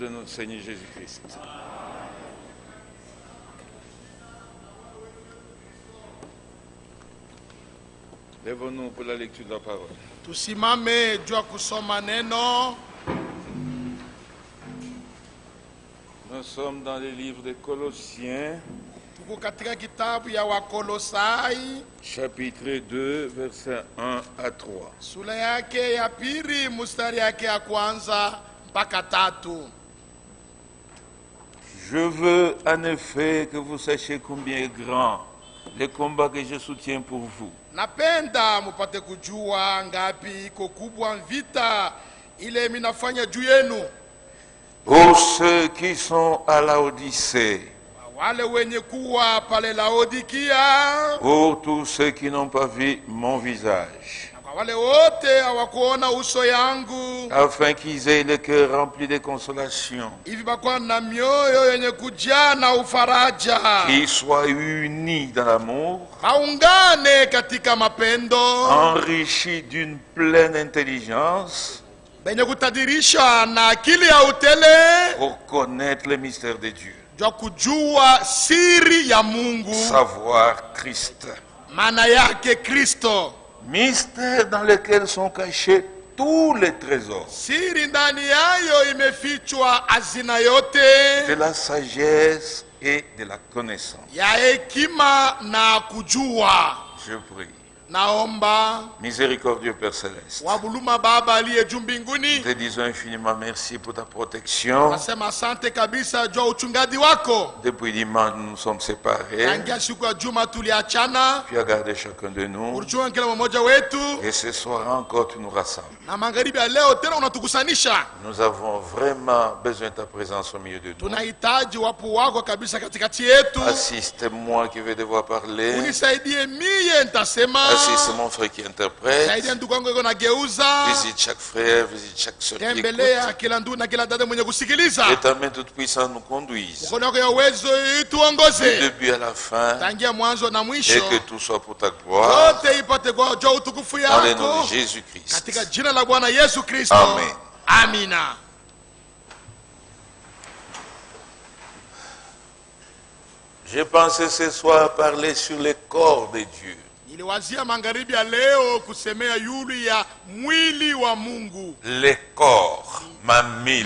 de notre Seigneur Jésus-Christ. Lèvons-nous pour la lecture de la parole. Tusimame juu ya kusoma neno. Nous sommes dans le livre de Colossiens, Tuko katika kitabu ya Wakolosai, chapitre 2, versets 1 à 3. sura yake ya pili mstari yake ya kwanza mpaka 3. Je veux en effet que vous sachiez combien est grand le combat que je soutiens pour vous. Napenda mupate kujua ngapi iko kubwa vita ile minafanya juu yenu. Pour ceux qui sont à Laodicée, Wale wenye kuwa pale Laodikia, pour tous ceux qui n'ont pas vu mon visage, na kwa wale wote hawakuona uso yangu, afin qu'ils aient le cœur rempli de consolation, hivi bakwa na mioyo yenye kujaa na ufaraja, qu'ils soient unis dans l'amour, baungane katika mapendo, enrichis d'une pleine intelligence, benye kutadirisha na akili ya utele, pour connaître le mystère de Dieu, jwa kujua siri ya Mungu, savoir Christ. maana yake Kristo, Mystère dans lequel sont cachés tous les trésors siri ndani yayo imefichwa hazina yote de la sagesse et de la connaissance. ya hekima na kujua. Je prie. Naomba Miséricordieux Père Céleste, wabuluma Baba aliye juu mbinguni, te disons infiniment merci pour ta protection. nasema asante kabisa juu ya uchungaji wako. Depuis dimanche, nous nous sommes séparés. Tangia siku ya juma tuliachana, Tu as gardé chacun de nous. ulichunga kila mmoja wetu, Et ce soir encore, tu nous rassembles. na magharibi ya leo tena unatukusanisha. Nous avons vraiment besoin de ta présence au milieu de nous. Tunahitaji wapo wako kabisa katikati yetu. Assiste-moi qui vais devoir parler. Unisaidie mie nitasema, Assiste mon frère qui interprète. saidia ndugu wangu yuko nageuza, Visite chaque frère, visite chaque soeur qui écoute. tembelea kila ndugu na kila dada mwenye kusikiliza. Et ta main toute puissante nous conduise. Mkono wako ya uwezo Du ituongoze début à la fin. tangia mwanzo na Et mwisho, que tout soit pour ta gloire. yote ipate kwa juu ya utukufu Dans le nom yako, de Jésus-Christ. katika jina la Bwana Yesu Kristo. Amen. Amina. J'ai pensé ce soir parler sur le corps de Dieu. Niliwazia magharibi ya leo kusemea yulu ya mwili wa Mungu, Le corps, mamie.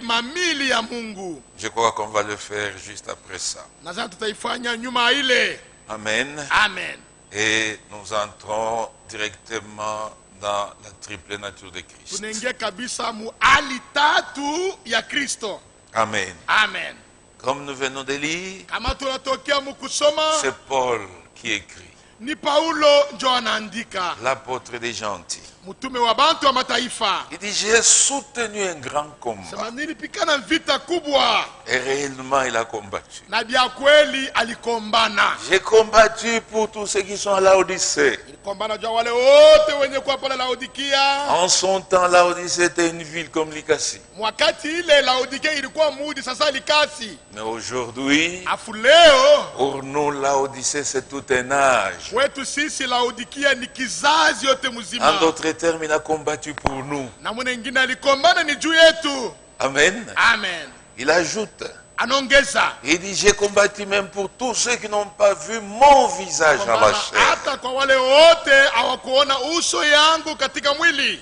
mamili ya Mungu. Je crois qu'on va le faire juste après ça. Nadhani tutaifanya nyuma ile. Amen. Amen. Et nous entrons directement dans la triple nature de Christ. Tunaingia kabisa mu hali tatu ya Kristo. Amen. Amen. Comme nous venons de lire, Kama tunatokea mukusoma, c'est Paul qui écrit, ni Paulo njo anaandika, l'apôtre des gentils. mtume wa bantu wa mataifa. Il dit, j'ai soutenu un grand combat. Sema nilipikana vita kubwa, Et réellement, il a combattu. na bia kweli alikombana. J'ai combattu pour tous ceux qui sont à Laodicée. Alikombana jua wale wote wenye kuwa pale Laodikia. En son temps, Laodicée était une ville comme Likasi. Wakati ile Laodikia ilikuwa mudi, sasa Likasi. Mais aujourd'hui, Afu leo pour nous, Laodicée, c'est tout un âge. kwetu sisi Laodikia ni kizazi yote En mzima, d'autres termes, il a combattu pour nous. na mwingine alikombana ni juu yetu. Amen. Amen. Il ajoute, Anaongeza, il dit, j'ai combattu même pour tous ceux qui n'ont pas vu mon visage dans la chair. hata kwa wale wote hawakuona uso yangu katika mwili.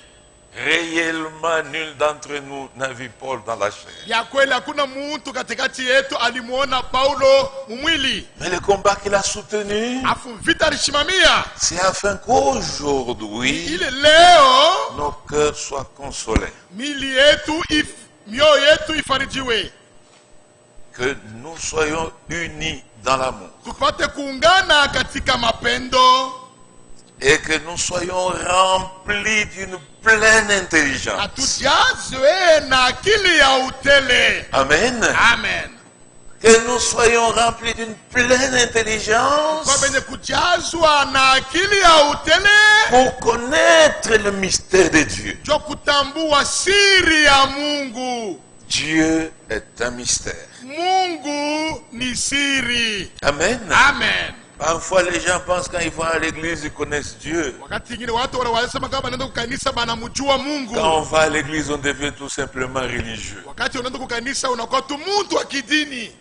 Réellement, nul d'entre nous n'a vu Paul dans la chair. Ya kweli hakuna mtu katikati yetu alimuona Paulo mumwili. Mais le combat qu'il a soutenu, Afu vita alishimamia c'est afin qu'aujourd'hui, ile leo nos cœurs soient consolés. mili yetu mioyo yetu ifarijiwe, Que nous soyons unis dans l'amour. tupate kuungana katika mapendo, Et que nous soyons remplis d'une pleine na intelligence. tujazwe na akili ya utele. Amen. Amen. Que nous soyons remplis d'une pleine intelligence Kwa benye kujazwa na akili ya utele, pour connaître le mystère de Dieu. jo kutambua siri ya Mungu. Dieu est un mystère. Mungu ni siri. Amen. Amen. Parfois, les gens pensent quand ils vont à l'église, ils connaissent Dieu. Wakati ingine watu wanasema kama wanaenda kukanisa banamjua Mungu. Quand on va à l'église, on devient tout simplement religieux. Wakati unaenda kukanisa unakuwa tu mtu wa kidini.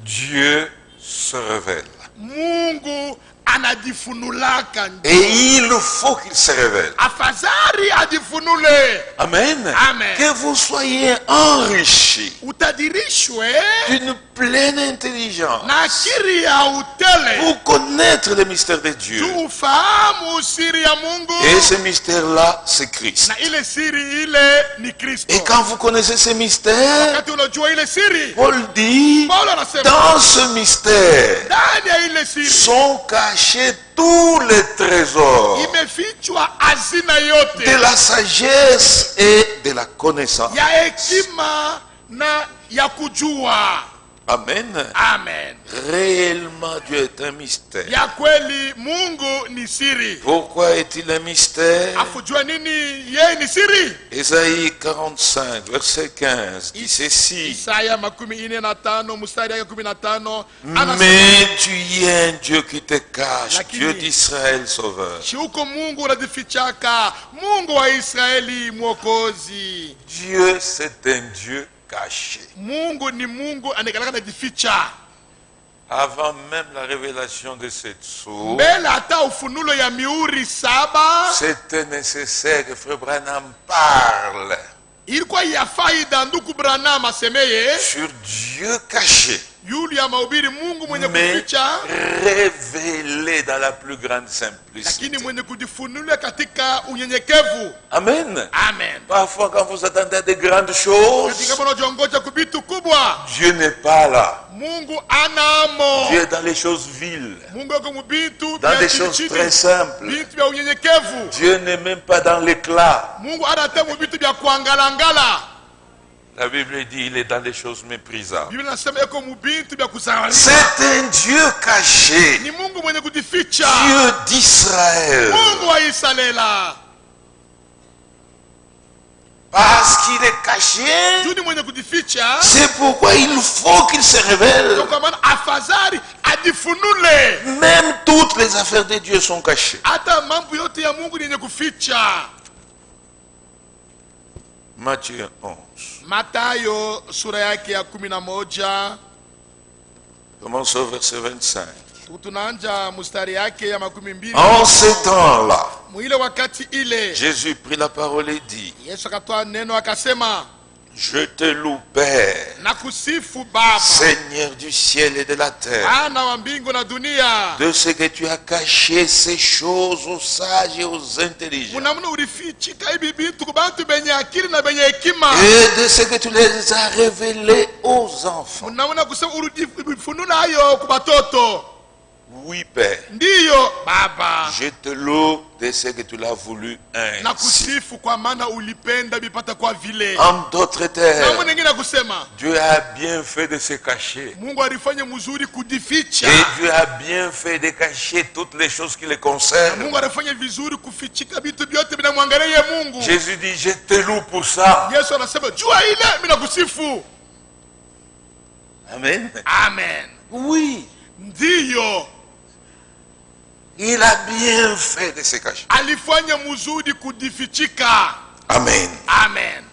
Dieu se révèle. Mungu anajifunulaka. Et il faut qu'il se révèle. Afadhali ajifunule. Amen. Amen. Que vous soyez enrichis Utadirishwe d'une pleine intelligence na akili ya utele. pour connaître le mystère de Dieu. Tufahamu siri ya Mungu. Et ce mystère-là, c'est Christ. Na ile siri ile ni Kristo. Et quand vous connaissez ce mystère, Wakati unajua ile siri, Paul dit, Paulo anasema dans ce mystère ndani ya ile siri sont cachés tous les trésors imefichwa hazina yote de la sagesse et de la connaissance. ya hekima na ya kujua. Amen. Amen. Réellement, Dieu est un mystère. Ya kweli Mungu ni siri. Pourquoi est-il un mystère? Afujua nini yeye ni siri? Ésaïe 45, verset 15, dit ceci. Isaya 45 mstari ya 15 anasema, Mais tu es un Dieu qui te cache, Lakini- Dieu d'Israël sauveur. shuko Mungu unajifichaka, Mungu wa Israeli mwokozi. Dieu, c'est un Dieu caché. Mungu ni Mungu anayekalaka najificha. Avant même la révélation de cette source, Mbele hata ufunulo ya miuri 7 c'était nécessaire que Frère Branham parle ilikuwa ya faida ndugu Branham asemeye sur Dieu caché, yule ya mahubiri Mungu mwenye mais kuficha, révélé dans la plus grande simplicité. lakini mwenye kujifunulia katika unyenyekevu. Amen. Amen. Parfois, quand vous attendez à de grandes choses, Katika unajongoja kubitu kubwa, Dieu n'est pas là. Mungu anamo. Dieu est dans les choses viles, Mungu yuko mubitu dans vya des chini choses chini, très simples. vitu vya unyenyekevu. Dieu n'est même pas dans l'éclat. Mungu hata mubitu vya kuangalangala. La Bible dit il est dans les choses méprisables. Biblia inasema yuko mubitu vya kuzaliwa. C'est un Dieu caché, Ni Mungu mwenye kujificha. Dieu d'Israël, Mungu wa Israeli. parce qu'il est caché. Juu ni mwenye kujificha. C'est pourquoi il faut qu'il se révèle. Kwa maana afadhali ajifunule. Même toutes les affaires de Dieu sont cachées. Hata mambo yote ya Mungu ni yenye kuficha. Matthieu 11. Mathayo sura yake ya 11 Commence au verset 25. tunaanja mstari yake ya 12. En ces temps-là, Mwile wakati ile Jésus prit la parole et dit, Yesu akatoa neno akasema, je te loue, Père, nakusifu Baba, Seigneur du ciel et de la terre, Bwana wa mbingu na dunia, de ce que tu as caché ces choses aux sages et aux intelligents, munamuna ulifichika hivi vitu kwa bantu benye akili na benye hekima, et de ce que tu les as révélés aux enfants. munamuna kusema ulifunula hayo kwa batoto. Oui, Père, Ndiyo Baba, je te loue de ce que tu l'as voulu ainsi. nakusifu kwa maana ulipenda bipata kwa vile. En d'autres Na termes, mwingine kusema Dieu a bien fait de se cacher. Mungu alifanya mzuri kujificha. Et Dieu a bien fait de cacher toutes les choses qui le concernent. Mungu alifanya vizuri kufichika vitu vyote vinamwangalia Mungu. Jésus dit, je te loue pour ça. Yesu anasema jua ile mimi nakusifu. Amen. Amen. Oui, Ndiyo, il a bien fait de se cacher. alifanya mzuri kujifichika. Amen. Amen.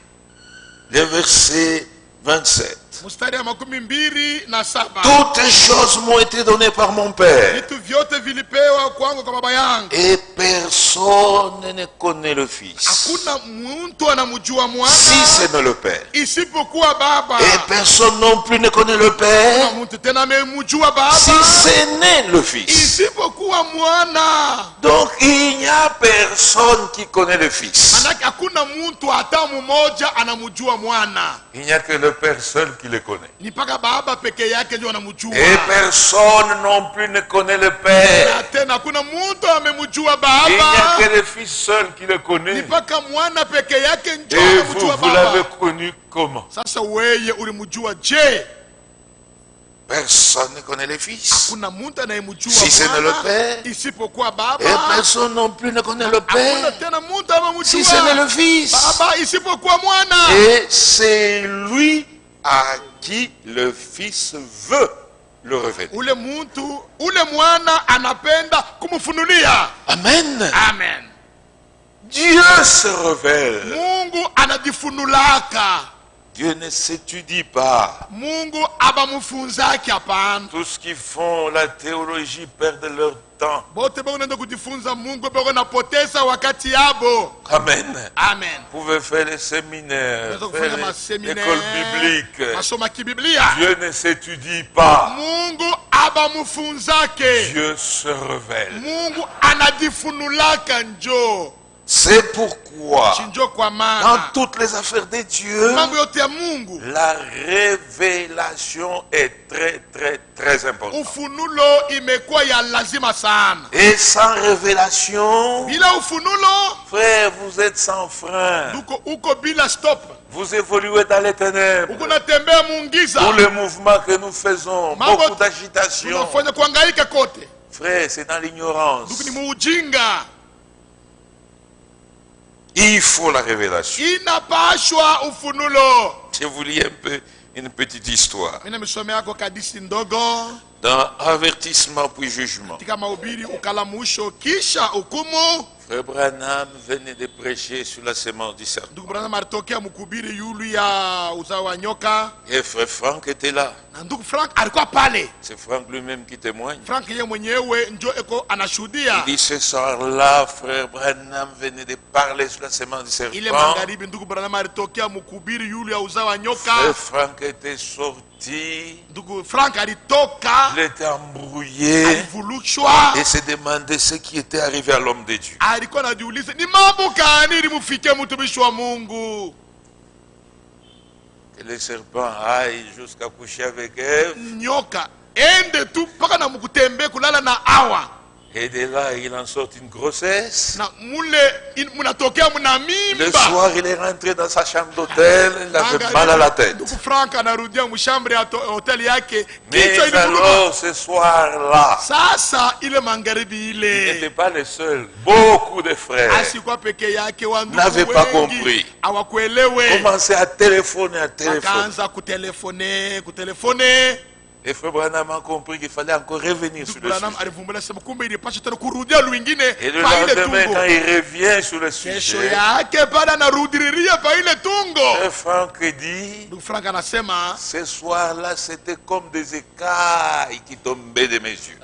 Le verset 27. Mstari ya 27. Toutes choses m'ont été données par mon Père. Vitu vyote vilipewa kwangu kwa baba yangu. Et personne ne connaît le Fils, Hakuna mtu anamjua si mwana ce n'est le Père. isipokuwa baba. Et personne non plus ne connaît le Père, Hakuna mtu tena amemjua baba si ce n'est le Fils. isipokuwa mwana. Donc il n'y a personne qui connaît le Fils. Manake hakuna mtu hata mmoja anamjua mwana. Il n'y a que le Père seul qui le connaît. Ni mpaka baba peke yake ndio anamjua. Et personne non plus ne connaît le Père. Na tena hakuna mtu amemjua Il n'y a baba. que le Fils seul qui le Ni connaît. mpaka mwana peke yake ndio Et vous, anamjua vous l'avez baba. connu comment? Sasa weye ulimjua je? Personne ne connaît le Fils. Kuna mtu anayemjua Si ce n'est le mwana Père. isipokuwa Et baba. personne non plus ne connaît le Hakuna Père. tena mtu Si ce n'est le amemjua Fils. baba isipokuwa mwana. Et c'est lui à qui le Fils veut le révéler. ule mwana anapenda kumfunulia. Amen. Amen. Dieu se révèle. Mungu anajifunulaka. Dieu ne s'étudie pas. Mungu abamufunzaki hapana. Tous ceux qui font la théologie perdent leur temps. Bote bako nenda kujifunza Mungu bako napoteza wakati yabo. Amen. Amen. Vous pouvez faire les séminaires, faire l'école biblique. Masoma kibiblia. Dieu ne s'étudie pas. Mungu abamufunzake. Dieu se révèle. Mungu anajifunulaka njo. C'est pourquoi Chinjo kwa dans maana toutes les affaires de Dieu, mambo yote ya Mungu, la révélation est très très très importante. ufunulo imekuwa ya lazima sana. Et sans révélation, Bila ufunulo, frère, vous êtes sans frein. uko bila stop. Vous évoluez dans les ténèbres. Uko natembea mungiza. Tous les mouvements que nous faisons, beaucoup d'agitation. Tunafanya kuhangaika kote. Frère, c'est dans l'ignorance. Ndugu ni muujinga. Il faut la révélation. Inapashwa ufunulo. Je vous lis un peu une petite histoire. Mina misome yako kadisi ndogo. Dans avertissement puis jugement, Katika mahubiri ukalamusho kisha hukumu. Frère Branham venait de prêcher sur la semence du serpent. Ndugu Branham alitokea mkubiri yulu ya uzao wa nyoka. Et Frère Franck était là. Na ndugu Frank alikuwa pale. C'est Franck lui-même qui témoigne. Frank yeye mwenyewe njo eko anashuhudia. Il dit ce soir-là, Frère Branham venait de parler sur la semence du serpent. Ile magharibi ndugu Branham alitokea mkubiri yulu ya uzao wa nyoka. Frère Franck était sorti. Ndugu Frank alitoka. Il était embrouillé. Alivulushwa. Et se demandait ce qui était arrivé à l'homme de Dieu. Alikuwa anajiuliza ni mambo gani ilimufikia mtumishi wa Mungu. Que le serpent aille jusqu'à coucher avec Ève. Nyoka ende tu mpaka na mkutembe kulala na Hawa. Et de là, il en sort une grossesse. Na mule munatokea muna Le mimba. soir, il est rentré dans sa chambre d'hôtel. Il avait mal à la tête. Ndugu Frank anarudia mshambre ya hoteli yake. Mais Kichwa ilivuruma. alors, ce soir-là, Sasa ile magharibi il n'était ile. pas le seul. Beaucoup de frères Asikuwa peke yake wa ndugu n'avaient pas wengi. compris. Hawakuelewe. Commençaient à téléphoner, à téléphoner. Wakaanza kutelefone. Et Frère Branham a compris qu'il fallait encore revenir sur le Branham sujet. alivumbula sema kumbe ilipasha tena kurudia lwingine Et le pa ile lendemain, quand tungo. il revient sur le Kesho sujet, yake bado anarudiria pa ile tungo. Frère Franck dit, Ndugu Frank anasema ce soir-là, c'était comme des écailles qui tombaient de mes yeux.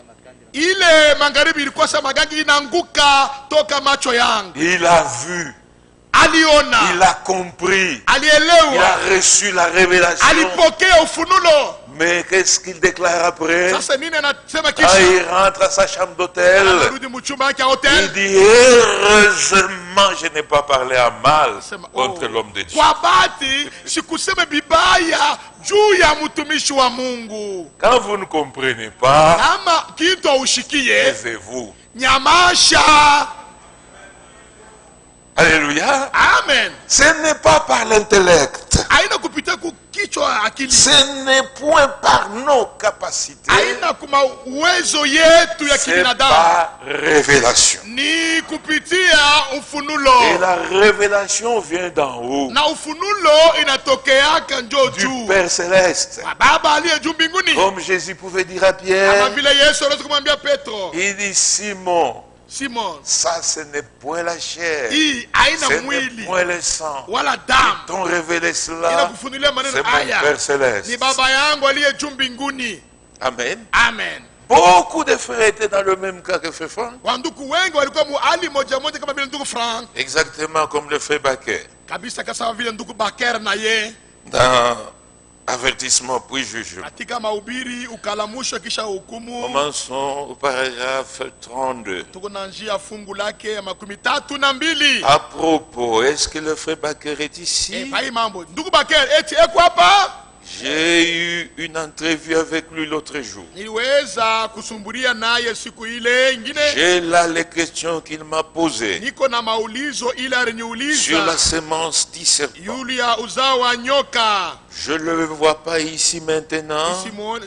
ile magharibi ilikuwa sama magangi inaanguka toka macho yangu. Il a vu, Aliona, il a compris, il a alielewa, reçu la révélation. alipokea ufunulo. Mais qu'est-ce qu'il déclare après? Sasa nini anasema Quand kisha? il rentre à sa chambre d'hôtel, Anarudi mchumba yake ya il hotel. dit, heureusement, je n'ai pas parlé à mal Sema, contre l'homme de Dieu. kwa bahati sikusema bibaya juu ya mtumishi wa Mungu. Quand vous ne comprenez pas, Kama kitu ushikie, taisez-vous. nyamasha. Alléluia. Amen. Ce n'est pas par l'intellect. Haina kupita kukichwa akili. Ce n'est point par nos capacités. Haina kuma uwezo yetu ya C'est kibinadamu. par révélation. Ni kupitia ufunulo. Et la révélation vient d'en haut, Na ufunulo inatokeaka njo du juu. Père Céleste. Baba aliye juu mbinguni. Comme Jésus pouvait dire à Kama Pierre, vile Yesu anaweza kumwambia Petro, il dit, Simon, Simon, ça ce n'est point la chair, hii ce haina n'est mwili point le sang. wala damu T'ont révélé cela, inakufunulia maneno c'est mon haya. Père Ni Céleste. baba yangu aliye juu mbinguni. Amen. Amen. Beaucoup de frères étaient dans le même cas que Frère Franck. Wanduku wengi walikuwa muali moja moja kama vile ndugu Frank. Exactement comme le frère Baquet. Kabisa kama vile ndugu Baker na ye. Dans avertissement puis jugement. Katika mahubiri ukalamushwa kisha hukumu. Commençons au paragraphe 32. Tuko na njia fungu lake ya 32. À propos, est-ce que le frère Baquer est ici? Pai mambo. Ndugu Baker eti eko hapa? J'ai eu une entrevue avec lui l'autre jour. Niliweza kusumbulia naye siku ile ingine. J'ai là les questions qu'il m'a posées Niko na maulizo ile sur la aliniuliza semence du serpent. yule ya uzao wa nyoka. Je ne le vois pas ici maintenant, Simoni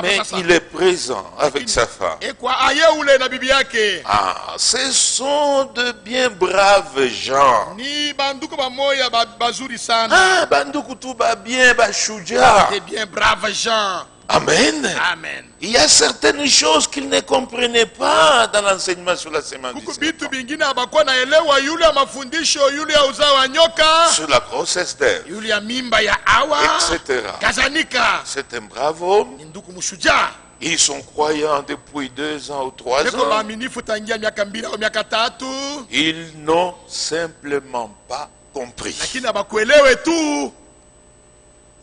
mais il est présent avec sa femme. Ekwa aye ule na bibi yake. Ah, ce sont de bien braves gens. Ni banduko bamoya bazuri sana. Ah, banduku tu ba bien, ba shuja. Des bien braves gens. Amen. Amen. Il y a certaines choses qu'ils ne comprenaient pas dans l'enseignement sur la semence du Kuku serpent. bitu bingine abakuwa naelewa, yule ya mafundisho, yule ya uzao wa nyoka, Sur la grossesse d'Ève, yule ya mimba ya Hawa, etc. kadhalika. C'est un brave homme. Ni ndugu mshujaa. Ils sont croyants depuis 2 ans ou 3 Niko ans. waaminifu tangia miaka 2 au miaka 3, Ils n'ont simplement pas compris. lakini abakuelewe tu.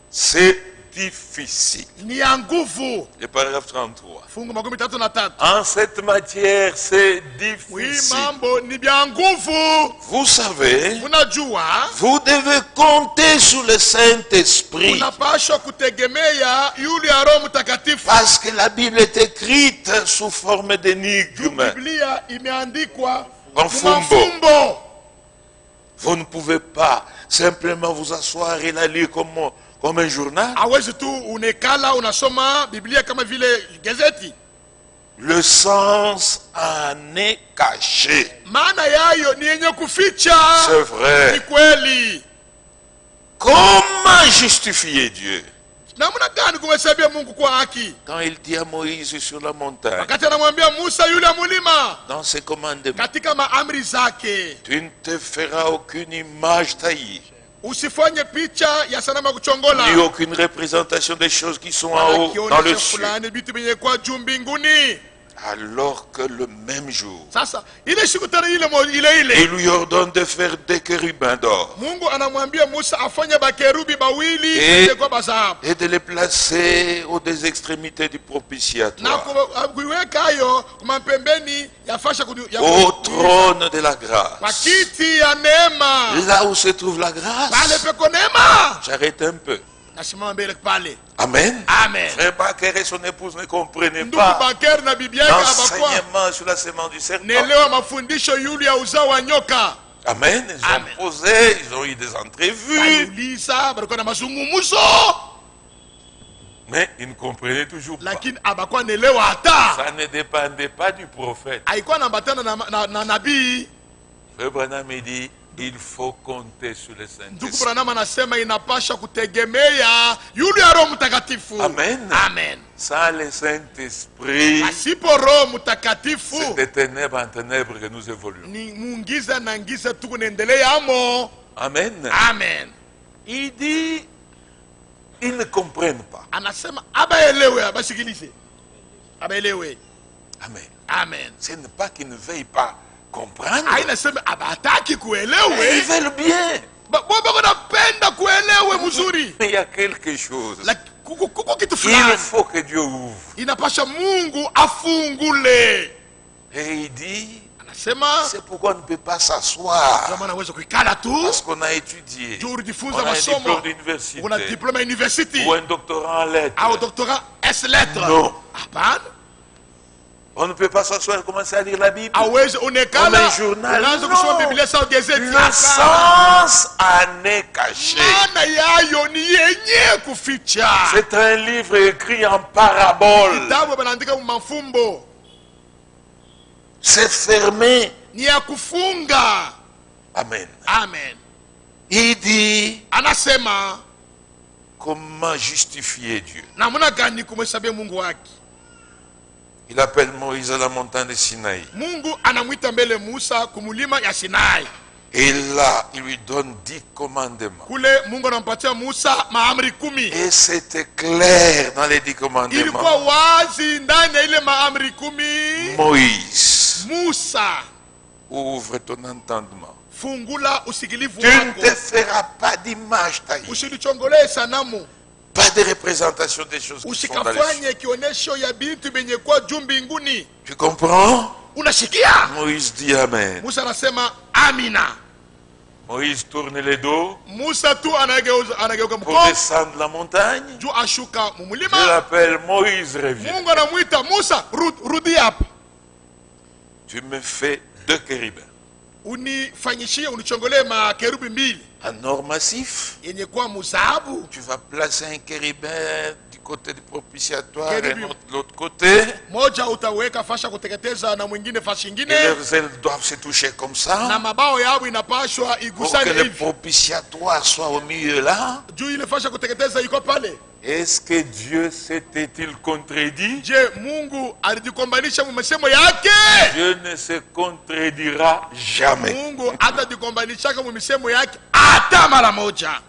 C'est difficile. Ni ya nguvu. Le paragraphe 33. Fungu 33. En cette matière, c'est Oui, difficile. mambo ni bya nguvu. Vous savez, Unajua, vous devez compter sur le Saint-Esprit. unapashwa kutegemea yule ya Roho Mtakatifu. Parce que la Bible est écrite sous forme Juu d'énigmes. Biblia imeandikwa En kwa fumbo. mafumbo. Vous ne pouvez pas simplement vous asseoir et la lire comme un journal. Hawezi tu unekala unasoma Biblia kama vile gazeti. Le sens en est caché. Maana yayo ni yenye kuficha. C'est Ni vrai. kweli. Comment justifier Dieu? Namna gani kumhesabia Mungu kwa haki? Quand il dit à Moïse sur la montagne, Wakati anamwambia Musa yule ya mulima dans ses commandements, katika maamri zake, tu ne te feras aucune image taillée, usifanye picha ya sanamu ya kuchongola. ni aucune représentation des choses qui sont en haut dans le Akionyesha ciel. fulani vitu vyenye kwa juu mbinguni. Alors que le même jour, Sasa ile siku tena ile il lui ordonne de faire des chérubins d'or Mungu anamwambia Musa afanye bakerubi bawili Et- kwa bazahabu et de les placer aux deux extrémités du na propitiatoire, kuiweka hayo mapembeni ya fasha au trône de la grâce. kwa kiti ya neema. Là où se trouve la Pale grâce. peko neema. J'arrête un peu. Nasimama mbele pale. Amen. Amen. Frère Baker et son épouse ne comprenaient Ndugu pas Bakeri na bibi yake hapakuwa l'enseignement sur la semence du serpent. naelewa mafundisho yule ya uzao wa nyoka. Amen. Ils ont Amen. posé, ils ont eu des entrevues, Waliuliza, balikuwa na mazungumzo, mais ils ne comprenaient toujours pas. lakini abakuwa naelewa hata. Ça ne dépendait pas du prophète. Haikuwa naambatana na nabii. Frère Branham me dit, il faut compter sur le Ndugu Saint-Esprit. Branham anasema inapasha kutegemea yule ya Roho Mtakatifu. Amen. Amen. Sans le Saint-Esprit, Asipo Roho Mtakatifu c'est de ténèbres en ténèbres que nous évoluons. ni mungiza na ngiza tu kunaendelea amo. Amen. Amen. Il dit, ils ne comprennent pas. Anasema abaelewe, abasikilize, abaelewe. Amen. Amen. Ce n'est pas qu'ils ne veuillent pas comprendre. Ainasema abataki Ils kuelewe, veulent bien. baba napenda kuelewe mzuri, Mais il y a quelque chose. kuko kitu Il fulani faut que Dieu ouvre. inapasha Mungu afungule. Et il dit, Anasema c'est pourquoi on ne peut pas s'asseoir. kama naweza kuikala tu Parce qu'on a étudié. juu On ulijifunza a un masomo, diplôme d'université. una diploma ya university Ou un doctorat en lettres. au doctorat S lettres. Non. Hapana, On ne peut pas s'asseoir et commencer à lire la Bible. awezi Comme onekala un journal. unaanza kusoma Non. Biblia sawa gazeti. Le Hapana. sens en est caché. Maana yayo ni yenye kuficha. C'est un livre écrit en parabole. Kitabu banaandika mafumbo, C'est fermé. ni ya kufunga. Amen. Amen. Il dit, Anasema comment justifier Dieu? namna gani kumhesabia Mungu wake. Il appelle Moïse à la montagne de Sinaï. Mungu anamwita mbele Musa kumulima ya Sinai. Et là, il lui donne 10 commandements. Kule Mungu anampatia Musa maamri 10. Et c'était clair dans les 10 Ilikuwa commandements. wazi ndani ya ile maamri 10. Moïse, Musa, ouvre ton entendement. fungula usikilivu Tu ne wako, te feras pas d'image taillée. usilichongolee sanamu, Pas de représentation des choses qui sont dans les cieux. usikafanye kionesho ya bintu benye kwa juu mbinguni. Tu comprends? Unashikia? Moïse dit Amen. Musa anasema amina. Moïse tourne le dos Musa tu anageuka pour mkono descendre la montagne. juu ashuka Je mumulima. l'appelle Moïse, reviens. Mungu anamwita Musa, rudi hapa, Tu me fais 2 chérubins. unifanyishie, unichongolee makerubi 2 En or massif, yenye kwa muzahabu. tu vas placer un chérubin du côté du propitiatoire et Chérubin. un autre de l'autre côté. Moja utaweka fasha kuteketeza na mwingine fashi Et ingine, leurs ailes doivent se toucher comme na ça. mabao yao inapashwa Pour que igusane le hivi propitiatoire soit au milieu là. juu ile fasha kuteketeza iko pale. Est-ce que Dieu s'était-il contredit? Je Mungu alijikombanisha mumesemo yake? Dieu ne se contredira jamais. Mungu atajikombanishaka mumesemo yake hata mara moja.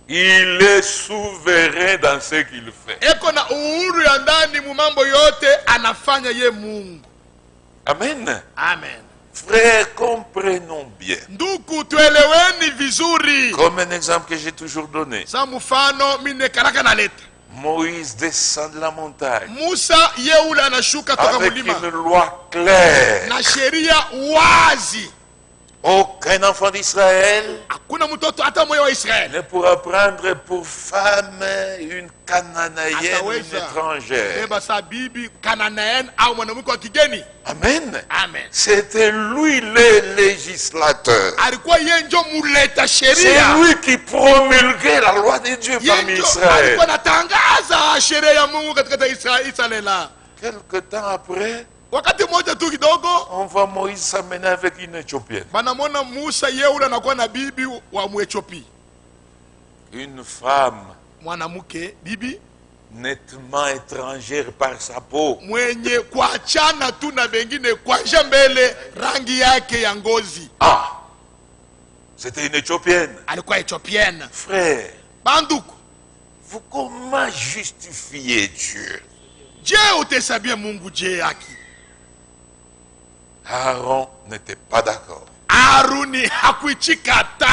Il est souverain dans ce qu'il fait. Eko na uhuru ya ndani mu mambo yote anafanya ye Mungu. Amen. Amen. Frères, comprenons bien. Ndugu tueleweni vizuri. Comme un exemple que j'ai toujours donné. Sa mfano mine karaka na leta. Moïse descend de la montagne Musa ye ule anashuka toka avec mulima une loi claire. na sheria wazi. Aucun enfant d'Israël Hakuna mtoto hata mmoja wa Israeli ne pourra prendre pour femme une Cananéenne, une ataweza étrangère. beba sa bibi Kanaanaen au mwanamke wa kigeni. Amen. Amen. C'était lui le législateur. Alikuwa yeye ndio muleta C'est sheria. lui qui promulguait la loi de Dieu Yeye parmi ndio Israël. alikuwa anatangaza sheria ya Mungu katika Israeli. Quelque temps après, Wakati mmoja tu kidogo on voit Moïse s'amener avec une Éthiopienne. banamwona Musa yeye ule anakuwa na bibi wa Muethiopia. Une femme Mwanamke bibi nettement étrangère par sa peau. mwenye kuachana tu na bengine kwa mbele rangi yake ya ngozi. Ah, c'était une Éthiopienne. Alikuwa Ethiopienne. Frère, Banduku, vous comment justifiez Dieu? je utahesabia Mungu je haki? Aaron n'était pas d'accord. Aruni hakuichikata.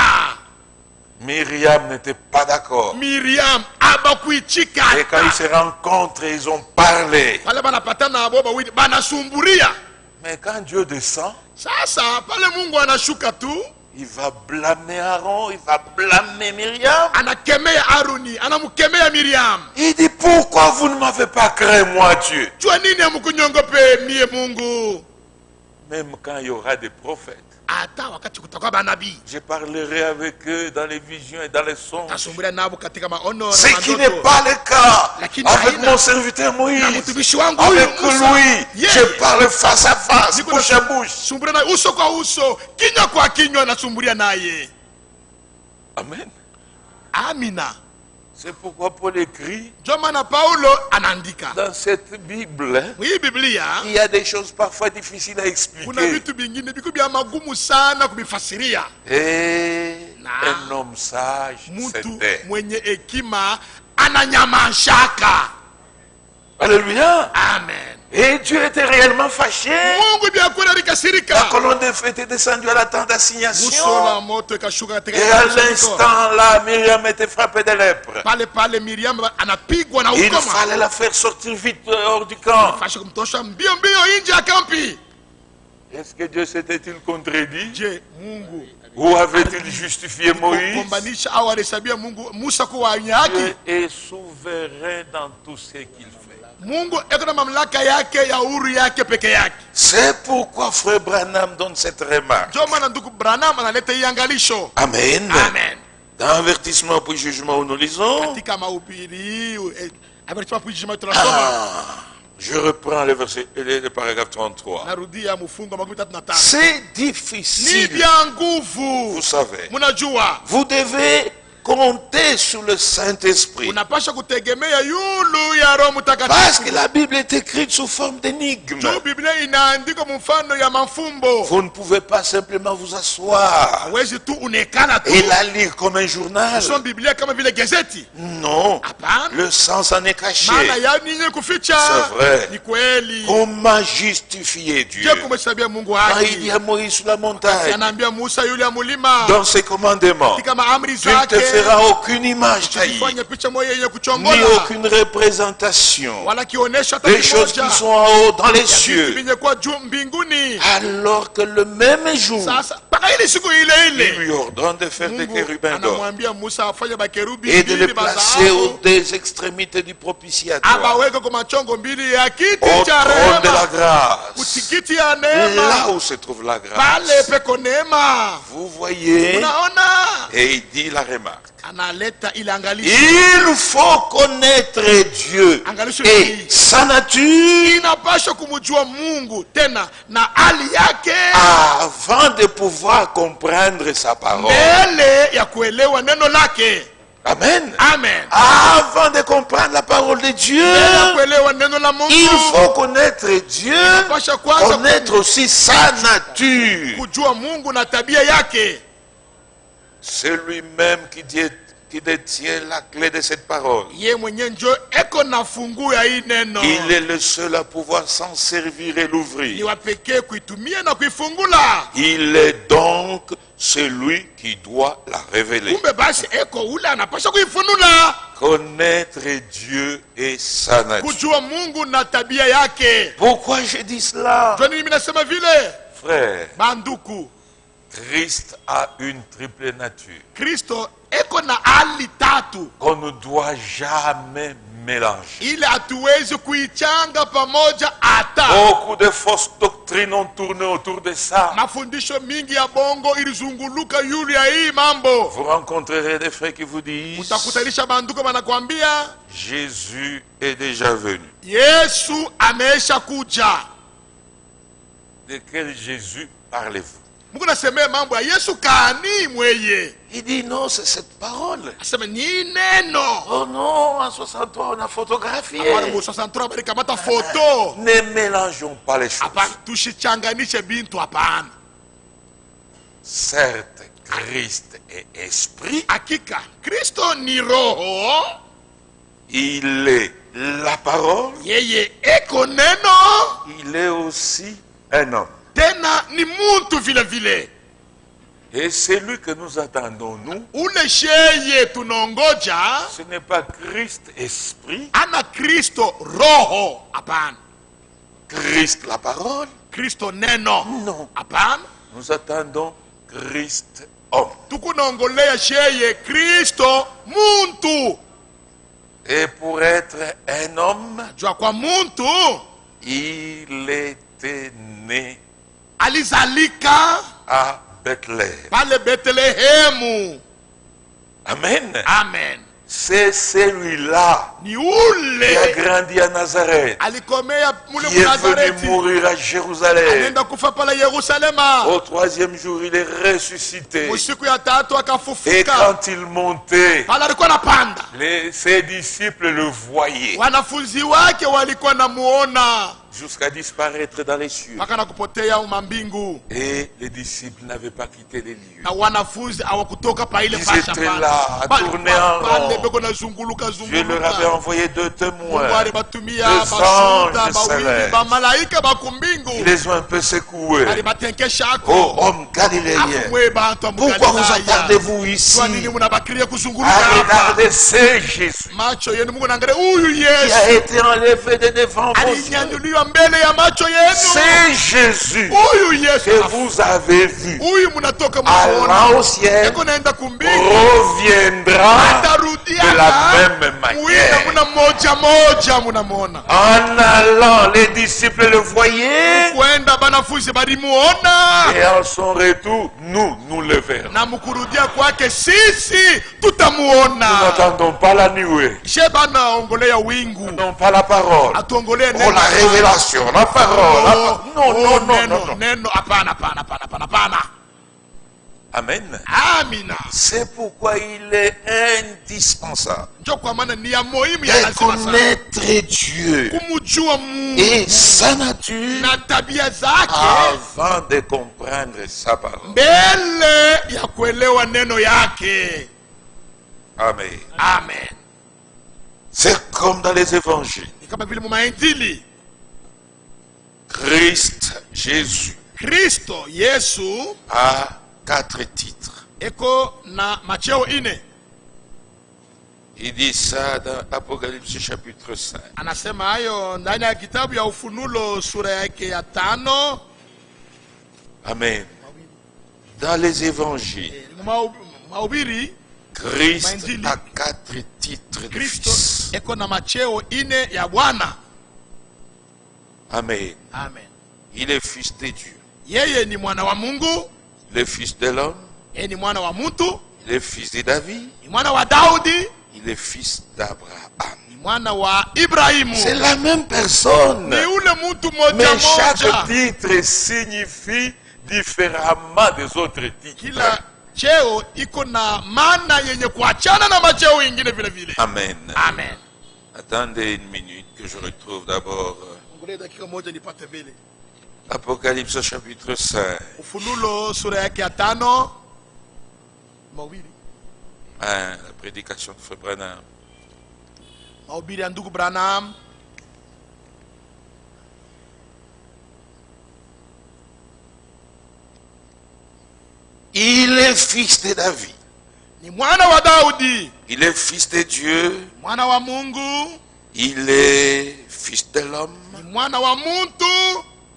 Myriam n'était pas d'accord. Miriam Et quand abakuichikata. ils se rencontrent, ils ont parlé. Pale banapatana abo bawili banasumburia. Mais quand Dieu descend, Sasa pale Mungu anashuka tu, il va blâmer Aaron, il va blâmer Myriam. anakemea Aruni, anamkemea Miriam. Il dit, pourquoi vous ne m'avez pas créé moi Dieu? Jua nini hamkunyongope mie Mungu? Même quand il y aura des prophètes, Hata wakati kutakuwa banabii, je parlerai avec eux dans les visions et dans les songes. tasumburia nabo katika maono Ce na qui n'est mandoto. pas le cas Lakini avec haina. mon serviteur Na Moïse. mtumishi wangu huyu Avec Musa, lui, yeye, je parle face à face, niko bouche à bouche. sumburia naye uso kwa uso, kinywa kwa kinywa, nasumburia naye. Amen. Amina. C'est pourquoi Paul écrit Ndio maana Paulo anaandika dans cette Bible, hii Biblia, il y a des choses parfois difficiles à kuna expliquer. vitu vingine viko vya magumu sana kuvifasiria. Et Na. un homme sage, Mtu c'était. mwenye hekima ananyamashaka. Alléluia. Amen. Et Dieu était réellement fâché. Mungu ndiye alikuwa La alikasirika. colonne de feu était descendue à la tente Uso la d'assignation. moto ikashuka katika Et à kusanyiko. l'instant là, Myriam était frappée de lèpre. Pale Miriam anapigwa na Il ukoma. fallait la faire sortir vite hors du camp. Fasha kumtosha mbio nje ya kampi. Est-ce que Dieu s'était-il contredit? Je, Mungu Ou avait-il justifié Moïse? kumbanisha au alihesabia Mungu Musa kuwa wenye haki? Dieu est souverain dans tout ce qu'il fait. Mungu eko na mamlaka yake ya uhuru yake peke yake. C'est pourquoi frère Branham donne cette remarque. Ndio maana ndugu Branham analeta hii angalisho. Amen. Amen. Dans avertissement puis jugement où nous lisons, Katika mahubiri avertissement puis jugement tunasoma. je reprends le verset, le paragraphe 33. Narudia mfungo wa 35. C'est Ni difficile, vya nguvu. vous savez. Mnajua Vous devez compter sur le Saint-Esprit. unapasha kutegemea yulu ya Roho Parce Mtakatifu. que la Bible est écrite sous forme d'énigme. Juu Biblia inaandikwa mfano ya mafumbo. Vous ne pouvez pas simplement vous asseoir Hawezi tu unekana tu et la lire comme un journal. kusoma Biblia kama vile gazeti. Non, Hapana. le sens en est caché. Maana ya nini kuficha? C'est vrai. Ni kweli. Comment justifier Dieu? Je kumhesabia Mungu Quand il dit haki. à Moïse sur la montagne, Anaambia Musa yule ya mulima dans ses commandements, katika maamri tu ne te zake, feras aucune image taillée, usifanye picha moja yenye ni kuchongola aucune représentation wala kionesha hata des choses qui kimoja sont en haut dans les ya vitu cieux, vyenye kuwa juu mbinguni. alors que le même jour, Sasa mpaka ile siku ile il ile lui ordonne de faire des Mungu chérubins d'or anamwambia Musa afanye bakerubi et de les mbili placer aux bazahabu des extrémités du propitiatoire, abaweke kwa machongo mbili ya kiti au cha trône de la rehema, grâce, utikiti ya là neema, où se trouve la grâce. pale peko neema. Vous voyez, Unaona, et il dit la remarque. analeta ile angalisho. Il faut connaître Dieu Angalisho et hii sa nature inapaswa kumjua Mungu tena na hali yake avant de pouvoir comprendre sa parole. mbele ya kuelewa neno lake. Amen. Amen. Avant de comprendre la parole de Dieu, Bila kuelewa neno la Mungu, il faut connaître Dieu, inapasha kwanza connaître aussi sa nature. kujua Mungu na tabia yake. C'est lui-même qui détient la clé de cette parole. Ye mwenye njo eko na fungu ya hii neno. Il est le seul à pouvoir s'en servir et Ni l'ouvrir. wa pekee kuitumia na kuifungula. Il est donc celui qui doit la révéler. Kumbe basi eko ule anapasha kuifunula. Connaître Dieu et sa nature. Kujua Mungu na tabia yake. Pourquoi je dis cela? Jua nini mimi nasema vile? Frère, Banduku, Christ a une triple nature Kristo eko na hali tatu. qu'on ne doit jamais mélanger. Ile hatuwezi kuichanga pamoja hata. Beaucoup de fausses doctrines ont tourné autour de ça. Mafundisho mingi ya bongo ilizunguluka yule ya hii mambo. Vous rencontrerez des frères qui vous disent Utakutanisha banduko banakwambia Jésus est déjà venu. Yesu ameisha kuja. De quel Jésus parlez-vous? Mungu nasemea mambo ya Yesu kani mweye. Il dit non, c'est cette parole. Asema ni neno. Oh non, en 63 on a photographié. Hapana mu 63 bali kamata foto. Ne mélangeons pas les choses. Hapana tusichanganishe bintu hapana. Certes, Christ est esprit. Hakika Kristo ni roho. Il est la parole. Yeye eko neno. Il est aussi un homme. Tena ni muntu vile vile. Et celui que nous attendons, nous, Ule sheye tunongoja ce n'est pas Christ esprit, ana Kristo roho. Hapana. Christ la parole. Kristo neno. Non. Hapana. Nous attendons Christ homme. Tukunongolea sheye Kristo muntu. Et pour être un homme, Jua kwa muntu il était né alizalika à Bethléem. pale Betlehemu. Amen. Amen. C'est celui-là Ni qui a ule grandi à Nazareth, alikomea mule qui est venu Nazareti. mourir à Jérusalem. Anaenda kufa pale Yerusalema. Au troisième jour, il est ressuscité. Usiku ya tatu Et akafufuka. quand il montait, Pale alikuwa anapanda. ses disciples le voyaient Wanafunzi wake walikuwa namuona jusqu'à disparaître dans les cieux. mpaka na kupotea mambingu. Et les disciples n'avaient pas quitté les lieux. Na wanafunzi hawakutoka pa ile Ils pasha étaient là, à tourner en rond. pale beko na zunguluka Dieu leur avait zunguluka. envoyé deux Mungu témoins. alibatumia Des bashuda anges bawili célestes. bamalaika Ils bakumbingu. les ont un peu secoués. Alibatenkesha Oh, ako. hommes galiléens, Akumwe bantu wa pourquoi vous Mugalilaya. attardez-vous ici Kwa nini munabakiria à kuzunguluka hapa? regarder ce Jésus Macho yenu Mungu naangalia huyu qui a Yesu. été enlevé de devant vos yeux? Alinyanyuliwa mbele ya macho yenu. C'est Jésus Huyu Yesu. que vous avez vu Huyu munatoka allant au muona. ciel Eko naenda kumbingu. reviendra Atarudia de la même Muina manière. muna moja moja munamwona. En allant, les disciples le voyaient Kwenda banafunzi balimuona. et en son retour, nous le verrons. Na mukurudia kwake sisi Nous tutamuona. n'attendons pas la nuée, Sheba naongolea wingu. non pas la parole. Atuongolee Oh, la révélation, la parole. Oh, Non, non, non, neno, non, non. neno, hapana, hapana, hapana, hapana, hapana. Amen. Amina. C'est pourquoi il est indispensable Njo kwa maana ni ya muhimu ya de lazima sana connaître Dieu kumjua Mungu et sa nature na tabia zake avant de comprendre sa parole. mbele ya kuelewa neno yake. Amen. Amen. C'est comme dans les évangiles. Ni kama vile mu Mainjili, Christ, Jésus, Kristo Yesu a 4 titres. eko na macheo ine. Il dit ça dans Apocalypse chapitre 5. Anasema hayo ndani ya kitabu ya Ufunuo sura yake ya 5. Amen. Dans les évangiles, Mahubiri, Christ Mainjili. a 4 titres de Kristo fils. eko na macheo ine ya Bwana. Amen. Amen. Il est fils de Dieu, Yeye ni mwana wa Mungu, le fils de l'homme, yeye ni mwana wa mtu, le fils de David, ni mwana wa Daudi, il est fils d'Abraham. ni mwana wa Ibrahimu. C'est la même personne. Ni ule mtu moja Mais chaque moja. titre signifie différemment des autres titres. Kila cheo iko na maana yenye kuachana na macheo ingine vile vile. Amen. Amen. Attendez une minute que je retrouve d'abord Ngule dakika moja nipate vile. Apocalypse chapitre 5. Ufunuo sura yake ya 5 mawili. La prédication de Frère Branham. Mahubiri ya ndugu Branham. Il est fils de David. Ni mwana wa Daudi. Il est fils de Dieu. Mwana wa Mungu. Il est fils de l'homme. Ni mwana wa muntu.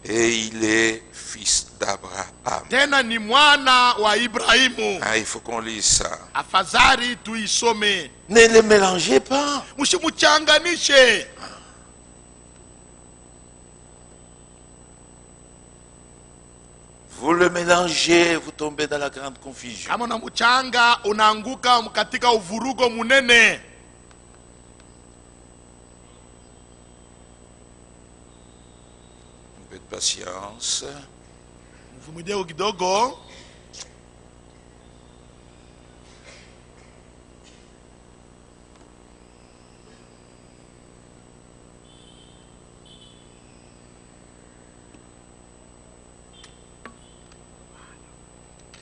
Et il est fils d'Abraham. Tena ni mwana wa Ibrahimu. Ah, il faut qu'on lise ça. Afadhali tuisome. Ne les mélangez pas. Msimuchanganishe. Vous le mélangez, vous tombez dans la grande confusion. Kama unamuchanga unaanguka katika uvurugo munene. Un peu de patience. Mvumilie kidogo.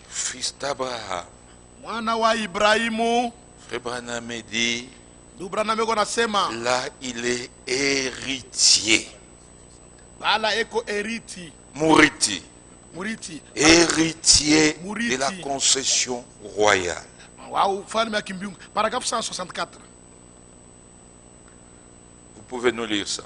Fils d'Abraham. Mwana wa Ibrahimu. Frère Branham me dit, Ndugu Branham eko nasema là il est héritier. bala eko eriti. Mouriti. Muriti. Héritier Mouriti. de la concession royale. Wa ufalme wa kimbingu. Paragraphe 164. Vous pouvez nous lire ça.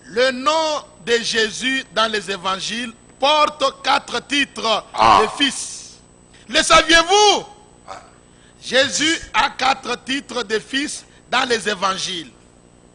Le nom de Jésus dans les évangiles porte 4 titres de fils. Le saviez-vous? Jésus a 4 titres de fils dans les évangiles.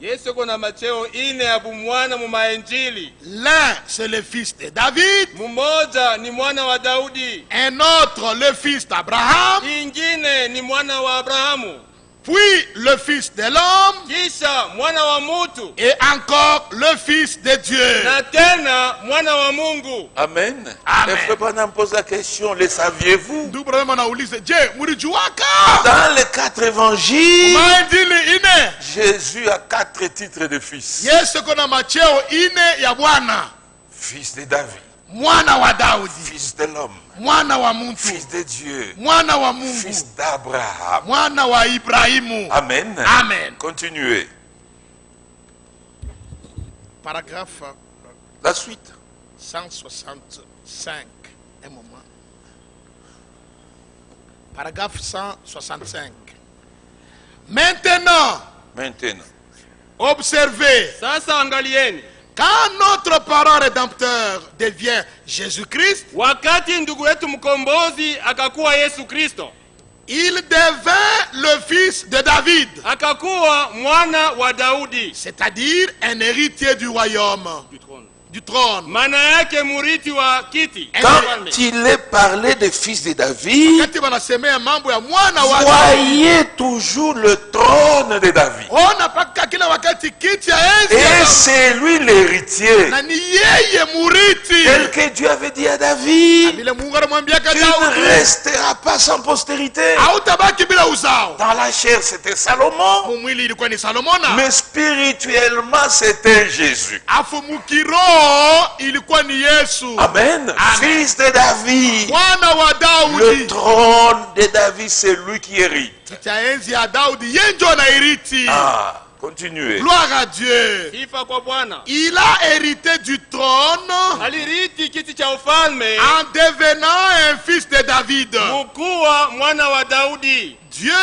Yesu kuna macheo ine ya bumwana mu maenjili. L'un, c'est le fils de David. Mmoja ni mwana wa Daudi. Un autre, le fils d'Abraham. Ingine ni mwana wa Abrahamu. Puis le fils de l'homme. Kisha mwana wa mutu. Et encore le fils de Dieu. Na tena mwana wa Mungu. Amen. Amen. Le Frère Branham pose la question, le saviez-vous? Ndugu Branham anauliza, je, mlijuaka? Dans les 4 évangiles, Maenjili ine. Jésus a 4 titres de fils. Yesu kuna macheo ine ya Bwana. Fils de David. Mwana wa Daudi. Fils de l'homme. Mwana wa muntu. Fils de Dieu. Mwana wa Mungu. Fils d'Abraham. Mwana wa Ibrahimu. Amen. Amen. Continuez. Paragraphe La suite. 165. Un moment. Paragraphe 165. Maintenant, observez. Sasa angalieni. Quand notre parent rédempteur devient Jésus-Christ, Wakati ndugu yetu mkombozi akakuwa Yesu Kristo, il devint le fils de David, akakuwa mwana wa Daudi, c'est-à-dire un héritier du royaume, du trône. maana yake murithi wa kiti. Quand il est parlé des fils de David, Wakati wanasemea mambo ya mwana wa Daudi, voyez toujours le trône de David. ona paka kila wakati kiti ya enzi Et ya c'est lui l'héritier. na ni yeye murithi. Tel que Dieu avait dit à David, Vile Mungu anamwambiaka tu ne Daudi, resteras pas sans postérité. hautabaki bila uzao. Dans la chair, c'était Salomon, Mwili ilikuwa ni Salomona, mais spirituellement, c'était Jésus. afu mukiroho ilikuwa ni Yesu. Amen. Fils de David. Mwana wa Le Daudi. trône de David, c'est lui qui hérite. Kiti ya enzi ya Daudi yeye ndio anairithi. Ah, continuez. Gloire à Dieu. Sifa kwa Bwana. Il a hérité du trône Alirithi kiti cha ufalme en devenant un fils de David. mkuwa mwana wa Daudi. Dieu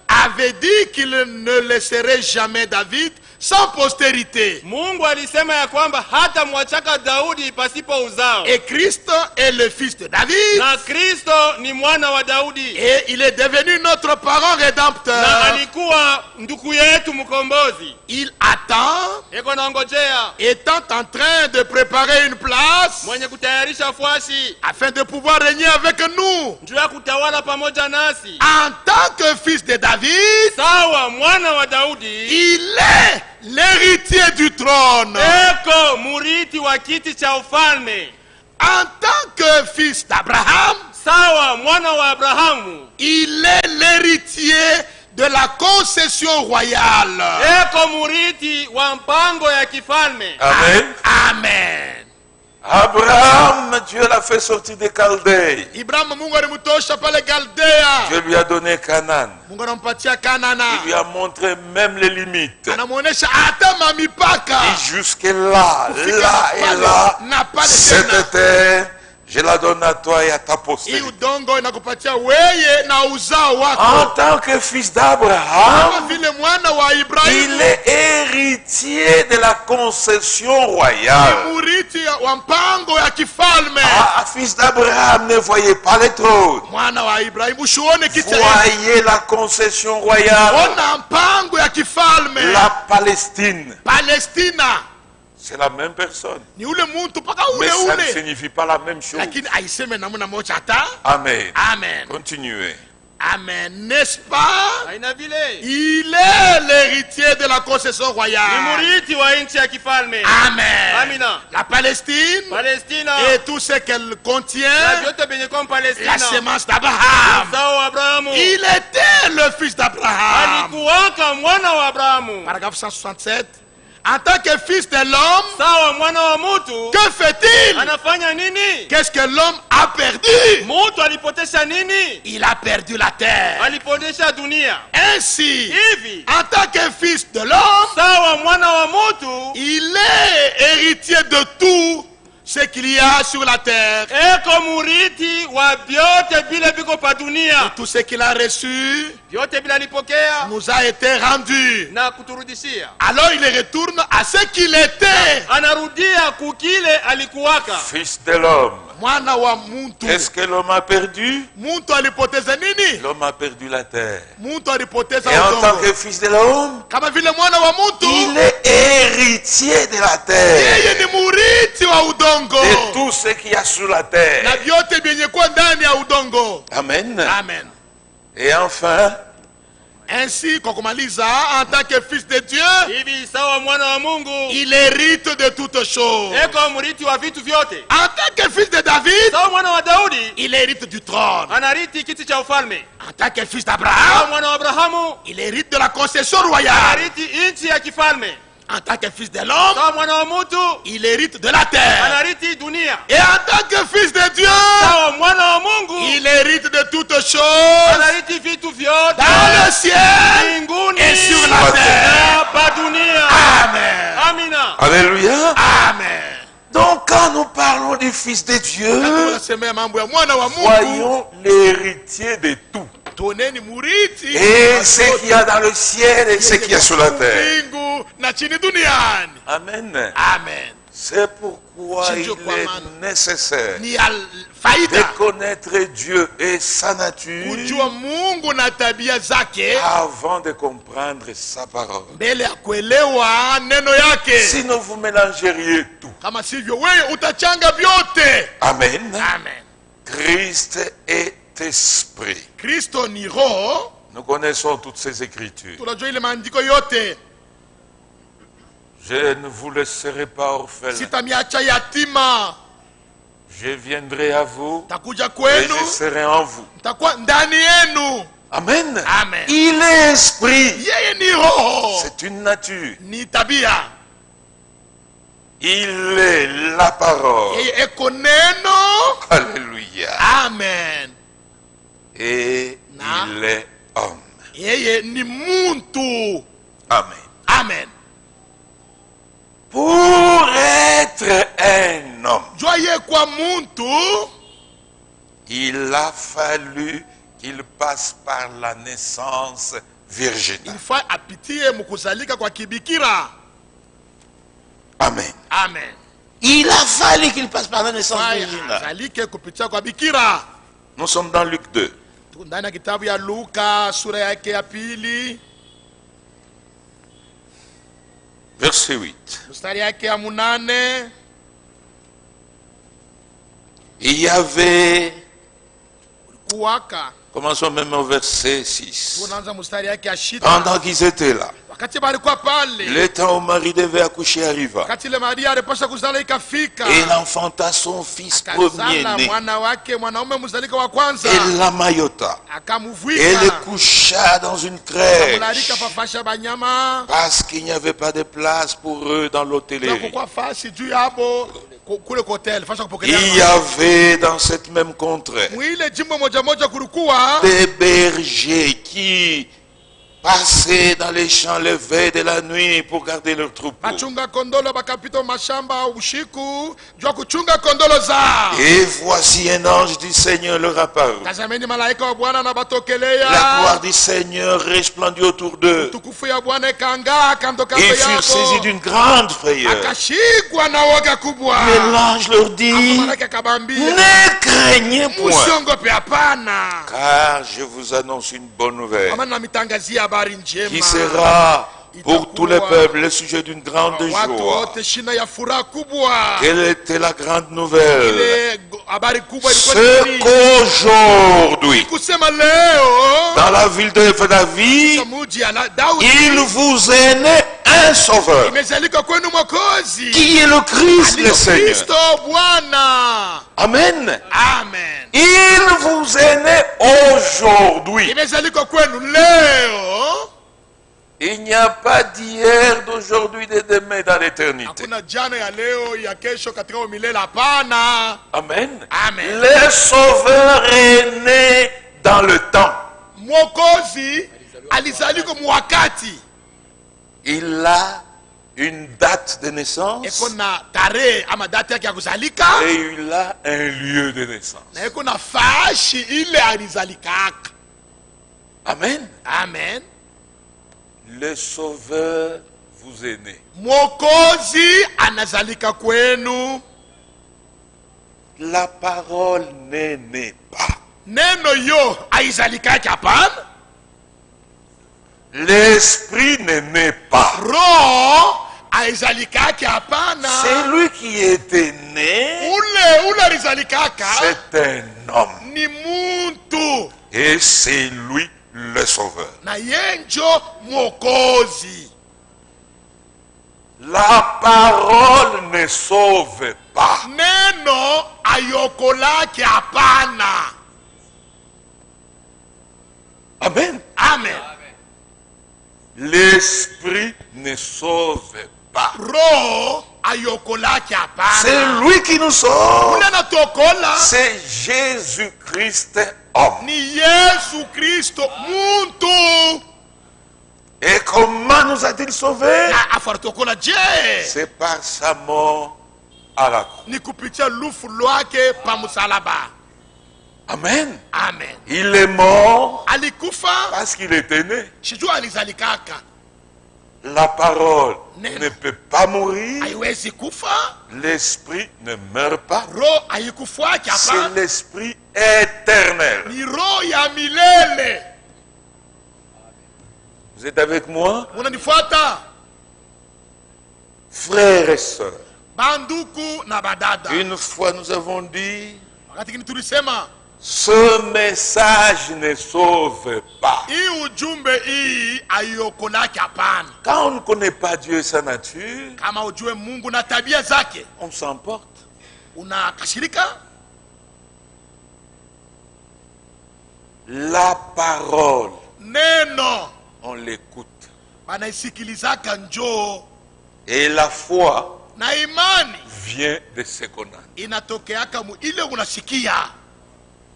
avait dit qu'il ne laisserait jamais David sans postérité. Mungu alisema ya kwamba hata mwachaka Daudi pasipo uzao. Et Christ est le fils de David. Na Kristo ni mwana wa Daudi. Et il est devenu notre parent Na rédempteur. alikuwa ndugu yetu mkombozi. Il attend, Eko naongojea étant en train de préparer une place mwenye kutayarisha fuashi afin de pouvoir régner avec nous. njuu ya kutawala pamoja nasi. En tant que fils de David, Sawa mwana wa Daudi, il est l'héritier du trône. eko murithi wa kiti cha ufalme. En tant que fils d'Abraham, sawa mwana wa Abrahamu. Il est l'héritier de la concession royale. Eko murithi wa mpango ya kifalme. Amen. Amen. Abraham, Dieu l'a fait sortir des Chaldées. Ibrahim Mungu alimtosha pale Galdea. Dieu lui a donné Canaan. Mungu anampatia Kanana. Il lui a montré même les limites. Anamuonesha hata mamipaka. Et jusque là, là et là, cette terre, je la donne à toi et à ta Hii postérité. udongo inakupatia weye na uzao En wako. tant que fils Kama d'Abraham, vile mwana wa il Ibrahimu, est héritier de la concession royale. murithi wa mpango ya kifalme. Ah, fils d'Abraham, ne voyez pas les trônes. Mwana wa Ibrahimu, usione kiti. Voyez la concession royale. Ona mpango ya kifalme. La Palestine, Palestina c'est la même personne. ni ule muntu paka Mais ule ça ne ule, signifie pas la même chose. lakini aiseme namna moja hata. Amen. Amen. Continuez. Amen. N'est-ce pas? Haina vile. Il est l'héritier de la concession Ni royale. murithi wa nchi ya kifalme. Amen. Amina. La Palestine Palestina et tout ce qu'elle na contient, vyote vyenye kwa la Palestina. semence d'Abraham. Sawa wa Abrahamu. Il était le fils d'Abraham. Alikuwaka mwana wa Abrahamu. Paragraphe 167. En tant que fils de l'homme, Sawa mwana wa mutu. que fait-il? Anafanya nini? Qu'est-ce que l'homme a perdu? Mutu alipotesha nini? Il a perdu la terre. Alipotesha dunia. Ainsi, Hivi en tant que fils de l'homme, sawa mwana wa mutu il est héritier de tout ce qu'il y a sur la terre. eko murithi wa vyote vile viko pa dunia. Tout ce qu'il a reçu Vyote vile alipokea nous a été rendu. na kuturudishia. Alors il retourne à ce qu'il était. Anarudia kukile alikuwaka. Fils de l'homme. Mwana wa muntu. Qu'est-ce que l'homme a perdu? Muntu alipoteza nini? L'homme a perdu la terre. Muntu alipoteza Et en tant udongo. que fils de l'homme, Kama vile mwana wa muntu, il est héritier de la yeye terre. ni murithi wa udongo. De tout ce qu'il y a sur la Na terre. vyote vyenye kuwa ndani ya udongo. Amen. Amen. Et enfin, Ainsi, kwa kumaliza, en tant que fils de Dieu, Hivi sawa mwana wa Mungu il hérite de toutes choses. eko murithi wa vitu vyote. En tant que fils de David, Sawa mwana wa Daudi il hérite du trône. anarithi kiti cha ufalme. En tant que fils Sawa d'Abraham, mwana wa Abrahamu il hérite de la concession royale. anarithi nchi ya kifalme. En tant que fils de l'homme, Sawa mwana wa mutu il hérite de la terre. anarithi dunia. Et en tant que fils de Dieu, Sawa mwana wa Mungu il hérite de toutes choses anarithi vitu vyote dans le ciel mbinguni et sur la terre. na pa dunia. Amen. Amina. alléluia. Amen. Donc quand nous parlons du Fils de Dieu, Tunasema mambo ya mwana wa Mungu. voyons l'héritier de tout. Tuoneni murithi Et ce qu'il y a dans le ciel et ce qu'il y a sur la terre. mbingu na chini duniani. Amen. Amen. C'est pourquoi il Shinjo kwa maana. est nécessaire Ni ya de faida connaître Dieu et sa nature kujua Mungu na tabia zake avant de comprendre sa parole. mbele ya kuelewa neno yake. Sinon vous mélangeriez tout. Kama sivyo wewe utachanga vyote. Amen. Amen. Christ est esprit. Kristo ni roho. Nous connaissons toutes ces écritures. Tunajua ile maandiko yote. Je ne vous laisserai pas orphelin. Sitamiacha yatima. Je viendrai à vous Takuja et kwenu. je serai en vous. Takuwa ndani yenu. Amen. Amen. Il est esprit. Yeye ni roho. C'est une nature. Ni tabia. Il est la parole. Yeye eko neno. Alléluia. Amen. Et Na. il est homme. Yeye ni muntu. Amen. Amen. Pour être un homme, Joye kwa muntu, il a fallu qu'il passe par la naissance virginale. ilifaa apitie mukuzalika kwa kibikira. Amen. Amen. Il a fallu qu'il passe par la naissance Faa virginale. azalike kupitia kwa bikira. Nous sommes dans Luc 2. Tuko ndani ya kitabu ya Luka sura yake ya pili Verset 8. mstari yake ya 8. Il y avait, Kuwaka commençons même au verset 6. tunaanza mstari yake ya 6. Pendant qu'ils étaient là, wakati balikuwa pale, le temps où Marie devait accoucher arriva. wakati ile Maria alipaswa kuzala ikafika, Et elle enfanta son fils akazala premier-né. mwana wake mwanaume mzalika wa kwanza, Elle l'amaillota. Elle le akamuvika coucha dans une crèche. akamlarika pafasha banyama Parce qu'il n'y avait pas de place pour eux dans l'hôtellerie. kukwa fasi juu yabo kule hotel fasi kupokelea. Il y avait dans cette même contrée Mwile jimbo moja moja kulikuwa des bergers qui passaient dans les champs le veille de la nuit pour garder leurs troupeaux. bachunga kondolo bakapita mashamba ushiku jua kuchunga kondolo za. Et voici un ange du Seigneur leur apparut. Tazameni malaika wa Bwana na La batokelea, gloire du Seigneur resplendit autour d'eux. tukufu ya Bwana ikang'aa kando kando Ils furent saisis yao, d'une grande frayeur. akashikwa na woga kubwa. Mais l'ange leur Hapo dit, malaika akabambia, ne craignez point, msiongope, hapana, car je vous annonce une bonne nouvelle maana namitangazia habari qui njema sera pour tous les peuples le sujet d'une grande watu joie. wote, shina ya furaha kubwa. Quelle était la grande nouvelle? Ile habari kubwa ilikuwa Ce ni nini? qu'aujourd'hui, Kusema leo dans la ville de David, muji ya Daudi il vous est né un sauveur, imezalika kwenu mwokozi, qui est le Christ le aliyo Seigneur. Kristo Bwana. Amen. Amen. Il vous est né aujourd'hui. Imezalika kwenu leo. Il n'y a pas d'hier, d'aujourd'hui, de demain dans l'éternité. Hakuna jana ya leo ya kesho katika milele, hapana. Amen. Amen. Le sauveur est né dans le temps. Mwokozi alizalika mwakati, Il a une date de naissance eko na tarehe ama date yake ya kuzalika, et il a un lieu de naissance. na eko na fashi ile alizalikaka. Amen. Amen. Le sauveur vous est né. Mwokozi anazalika kwenu. La parole n'est née pas. Neno yo aizalikaki, hapana. L'esprit n'est né pas. Roho aizalikaki, hapana. C'est lui qui était né. Ule alizalikaka C'est un homme. ni muntu, Et c'est lui le sauveur. na yenjo mwokozi. La parole ne sauve pas. Neno ayokolaki, hapana. Amen. Amen. L'esprit ne sauve pas. Roho ayokolaki, C'est hapana. lui qui nous sauve. Ule anatokola C'est Jésus-Christ homme. ni Yesu Kristo muntu. Et comment nous a-t-il sauvés? Na afaritokola je C'est par sa mort à la croix. ni kupitia lufu lwake pa msalaba. Amen. Amen. Il est mort Alikufa parce qu'il était né. sijua alizalikaka, La parole Neno. ne peut pas mourir. haiwezi kufa. L'esprit ne meurt pas. Roho haikufuaki, C'est hapana. l'esprit éternel. Ni roho ya milele. Vous êtes avec moi? Unanifuata Frères et sœurs, banduku na badada? une fois nous avons dit, Wakati kini tulisema ce message ne sauve pas. hii ujumbe hii aiokolaki, hapana. Quand on ne connaît pas Dieu et sa nature, Kama ujue Mungu na tabia zake, on s'emporte. unakashirika. La parole, Neno on l'écoute. banaisikilizaka njoo, Et la foi na imani vient de ce qu'on a. inatokeaka mu ile unasikia.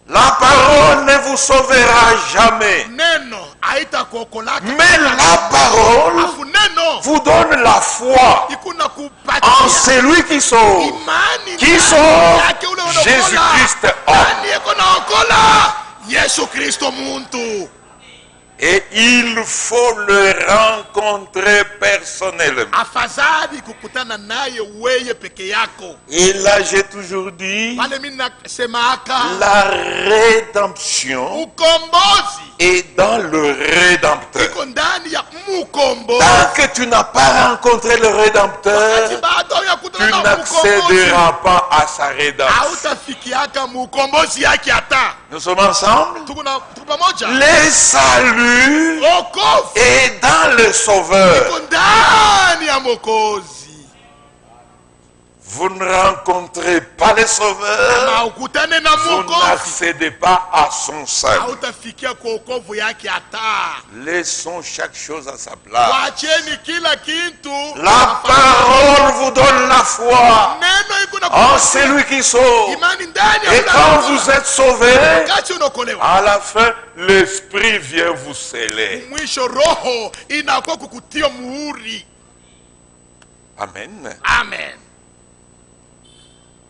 La parole ne vous sauvera jamais. Neno haitakuokolaka, Mais la parole afu neno vous donne la foi ikuna en kupatia celui qui sauve. imani Qui ndani sauve? yake ule unaokola. Jésus-Christ homme. Nani eko naokola? Yesu Kristo muntu. Et il faut le rencontrer personnellement. Afadhali kukutana naye weye peke yako. Et là, j'ai toujours dit, Pale mimi nasemaka la rédemption ukombozi est dans le Rédempteur. iko ndani ya mukombozi. Tant que tu n'as pas rencontré le Rédempteur, Wakati bado ya tu kutana na mukombozi, n'accéderas pas à sa rédemption. hautafikiaka mukombozi yake hata. Nous sommes ensemble. Tuko pamoja. Le salut Wokovu est dans le le Sauveur, iko ndani ya Mwokozi. vous ne rencontrez pas le Sauveur, Kama ukutane na vous Mwokozi, n'accédez pas à son salut. hautafikia kwa wokovu yake hata. Laissons chaque chose à sa place. Waacheni kila kitu. La parole vous donne la foi Neno iko na en celui qui sauve. imani ndani ya Et quand vous êtes sauvé, wakati unaokolewa, à la fin, l'Esprit vient vous sceller. mwisho roho inakuwa kukutia muhuri. Amen. Amen.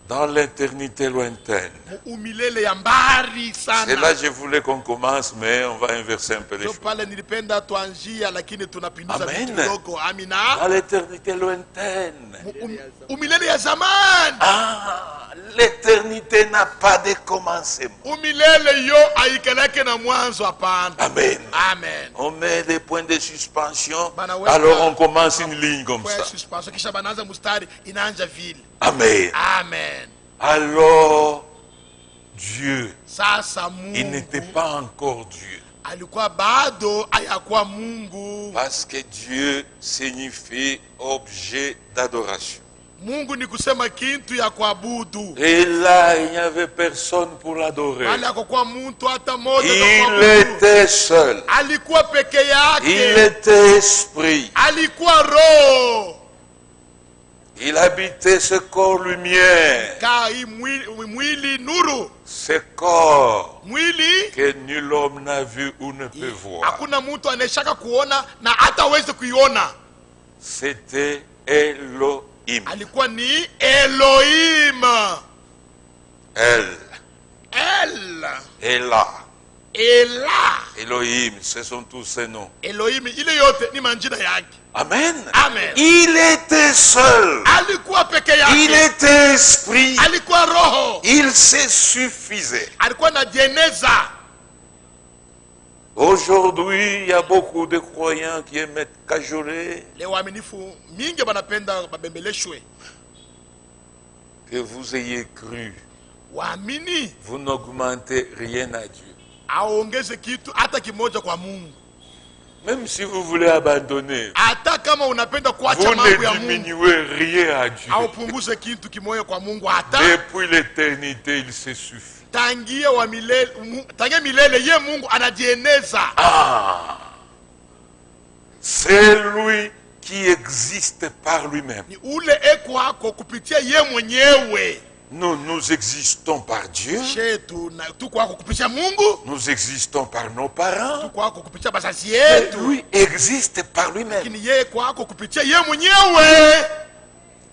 Dans l'éternité lointaine. Umilele ya mbali C'est sana. là que je voulais qu'on commence, mais on va inverser un peu les Ndio choses. pale nilipenda tuanjia, lakini tunapinduza Amen. vitu kidogo. Amina. Dans l'éternité lointaine. Umilele ya zamani. Ah, l'éternité n'a pas de commencement. Umilele yo haikalake na mwanzo, hapana. Amen. Amen. On met des points de suspension, Banaweka- alors on commence une ligne comme Kwa ça. suspension kisha banaanza mstari inaanja vile. Amen. Amen. Alors, Dieu, Sasa il n'était Mungu pas encore Dieu. alikuwa bado hayakuwa Mungu. Parce que Dieu signifie objet d'adoration. Mungu ni kusema kintu ya kuabudu. Et là, il n'y avait personne pour l'adorer. Wala hakukuwa mtu hata moja kwa Il kuabudu. était seul. Alikuwa peke Il yake. était esprit. Alikuwa roho. Il habitait ce corps lumière. Ka hii mwili nuru. Ce corps Mwili que nul homme n'a vu ou ne peut voir. hakuna mtu anayeshaka kuona na hata aweze kuiona. C'était Elohim. Alikuwa ni Elohim. El. Ela. Ela. Elohim, ce sont tous ces noms. Elohim ile yote ni manjina yake. Amen. Amen. Il était seul. Alikuwa peke Il yake. était esprit. Alikuwa roho. Il se suffisait. Alikuwa na jeneza. Aujourd'hui, il y a beaucoup de croyants qui aiment être cajolés. Leo waaminifu mingi banapenda babembeleshwe. Que vous ayez cru, Waamini vous n'augmentez rien à Dieu. aongeze kitu hata kimoja kwa Mungu. Même si vous voulez abandonner, Hata kama unapenda vous kuacha mambo ya ne Mungu, diminuez rien à Dieu. aupunguze kitu kimoja kwa Mungu. Hata Depuis l'éternité, il se suffit. tangia wa milele, tangia milele ye Mungu anajieneza. Ah, c'est lui qui existe par lui-même. Ni ule eko wako kupitia ye mwenyewe. Nous existons par Dieu. Shetu na tuko wako kupitia Mungu, Nous existons par nos parents. tuko wako kupitia bazazi Mais yetu. lui existe par lui-même. Lakini ye eko wako kupitia ye mwenyewe.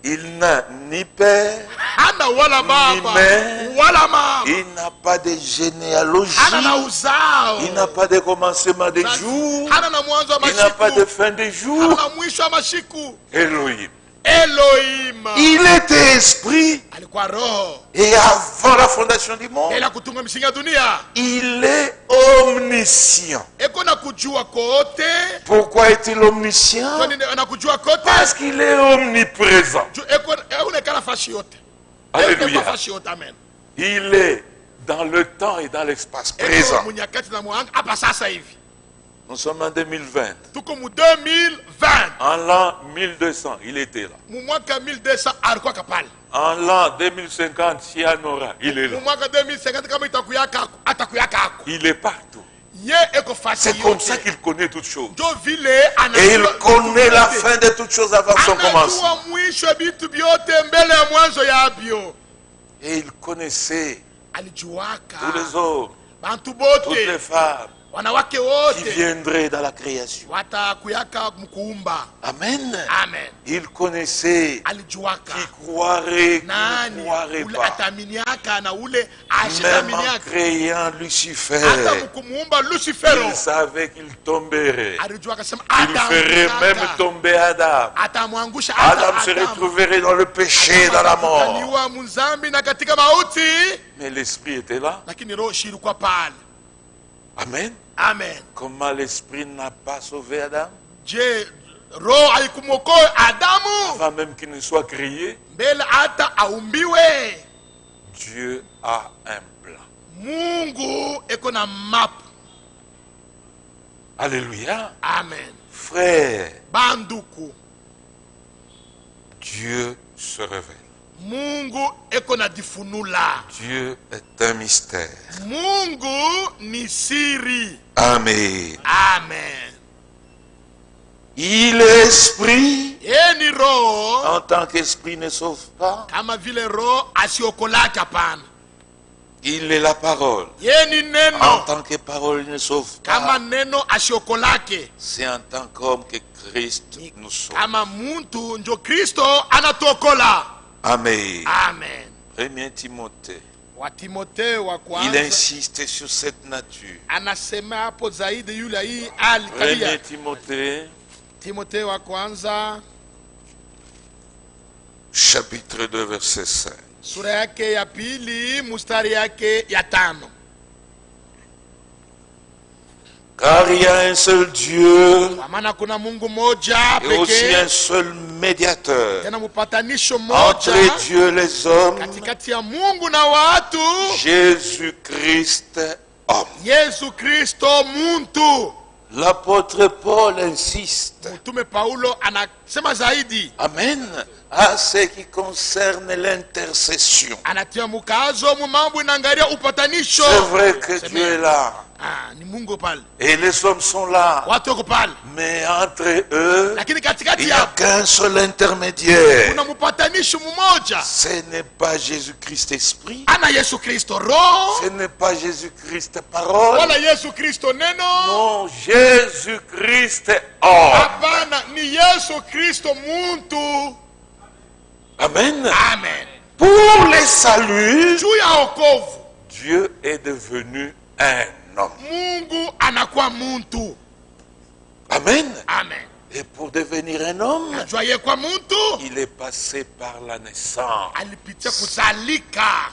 Il n'a ni père, Hana wala baba mère. wala mama. il n'a pas de généalogie, Hana na uzao. il n'a pas de commencement de jour, Hana na mwanzo wa il n'a pas de mashiku. fin de Hana jour. na mwisho wa mashiku. Elohim. Elohim. Il était esprit Alikuwa roho. et avant la fondation du monde, Ela kutunga misingi ya dunia. il est omniscient. Eko na kujua kote. Pourquoi est-il omniscient? Kwani na kujua kote. Parce qu'il est omniprésent. Eko unekana fashi yote. Alléluia. Fashi yote, amen. Il est dans le temps et dans l'espace Eko présent. munyakati na mwanga hapa sasa hivi. Nous sommes en 2020. Tuko mu 2020. En l'an 1200, il était là. Mu mwaka 1200 alikuwa kapale. En l'an 2050, s'il y en aura, il est là. Mu mwaka 2050 kama itakuyaka atakuyaka. Il est partout. Ye eko fashi C'est comme yote. ça qu'il connaît toutes choses. Ndio vile Et il anajua connaît vitu la vyote. fin de toutes choses avant son commencement. Anajua mwisho wa vitu vyote mbele ya mwanzo yavyo. Et il connaissait Alijuaka tous les hommes, bantu toutes les bote, femmes wanawake qui wote viendraient dans la création. watakuyaka mkuumba. Amen. Amen. Il connaissait Alijuaka qui croirait, qui ne nani croirait ule pas. ataminiaka na ule Même en ashataminiaka. créant Lucifer, Hata mkumuumba Lucifero il savait qu'il tomberait. alijuaka sema Il ferait même tomber Adam. atamwangusha Adam se retrouverait dans le péché, dans la mort. Atakutaniwa mzambi na katika mauti, Mais l'esprit était là. lakini roho ilikuwa pale. Amen. Amen. Comment l'esprit n'a pas sauvé Adam Je, roho haikumwokoa Adamu avant même qu'il ne soit créé? mbele hata aumbiwe. Dieu a un plan. Mungu eko na map. Alléluia. Amen. Frères, banduku, Dieu se révèle. Mungu eko na difunula. Dieu est un mystère. Mungu ni siri. Amen. Amen. Il est esprit. Yeni roho, En tant qu'esprit ne sauve pas. kama vile roho asiokolake hapana. Il est la parole. Yeni En neno, tant que parole ne sauve kama pas. neno asiokolake. C'est en tant qu'homme que Christ nous sauve. Kama muntu njo Kristo anatokola. Amen. Amen. 1 Timothée. Wa Timotheo wa Il kwanza insiste sur cette nature. anasema hapo zaidi yule hii hali tabia. 1 Timothée, Timotheo wa kwanza chapitre 2, verset 5. sura yake ya pili mstari yake ya 5. Car il y a un seul Dieu Kwa maana kuna Mungu moja et aussi pekee, un seul médiateur tena mpatanisho entre moja Dieu et les hommes, katikati ya Mungu na watu, Jésus-Christ, homme. Yesu Kristo muntu. L'apôtre Paul insiste, Mtume Paulo anasema zaidi, amen, à ce qui concerne l'intercession. anatia mkazo mu mambo inaangalia upatanisho. C'est vrai que Dieu est là Ni Mungu pale, et les hommes sont là, watu wako pale, mais entre eux, lakini il katikati n'y a ya qu'un seul intermédiaire. kuna mpatanisho mmoja, Ce n'est pas Jésus-Christ esprit, ana Yesu Kristo roho, ce n'est pas Jésus-Christ parole, wala Yesu Kristo neno. non, Jésus-Christ homme. Hapana, ni Yesu Kristo muntu. Amen. Amen. Pour les saluts, Juu ya wokovu, Dieu est devenu un homme. Mungu anakuwa muntu. Amen. Amen. Et pour devenir un homme, Najua ye kwa muntu, il est passé par la naissance. alipitia kuzalika.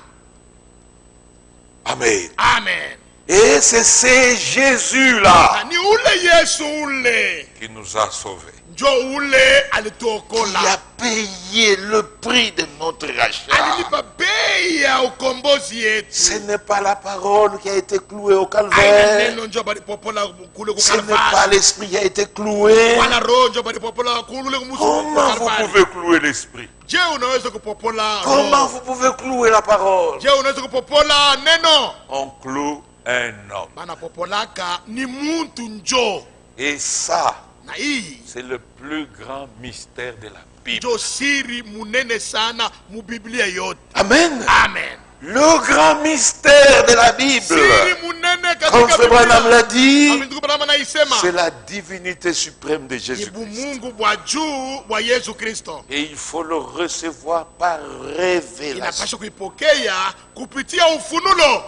Amen. Amen. Et c'est ce Jésus-là Na ni ule Yesu ule, qui nous a sauvés, njo ule qui alituokola. a payé le prix de notre rachat. Alilipa bei ya ukombozi Ce yetu. n'est pas la parole qui a été clouée au Aina calvaire. neno njo balipopola kule Ce n'est pas kukalvari. l'esprit qui a été cloué. Wala roho njo balipopola kule Comment vous kukalvari. pouvez clouer l'esprit? Je unaweza kupopola Comment roho? vous pouvez clouer la parole? Je unaweza kupopola neno? On cloue un homme. Banapopolaka ni muntu njo. Et ça, Na hii c'est le plus grand mystère de la Bible. njo siri munene sana mu Biblia yote. Amen. Amen. Le grand mystère de la Bible, Siri munene comme katika Frère Branham Biblia. l'a dit, Ndugu Branham anaisema c'est la divinité suprême de ni Jésus-Christ. Mungu bwa juu bwa Yesu Kristo. Et il faut le recevoir par révélation. Inapaswa kuipokea kupitia ufunulo.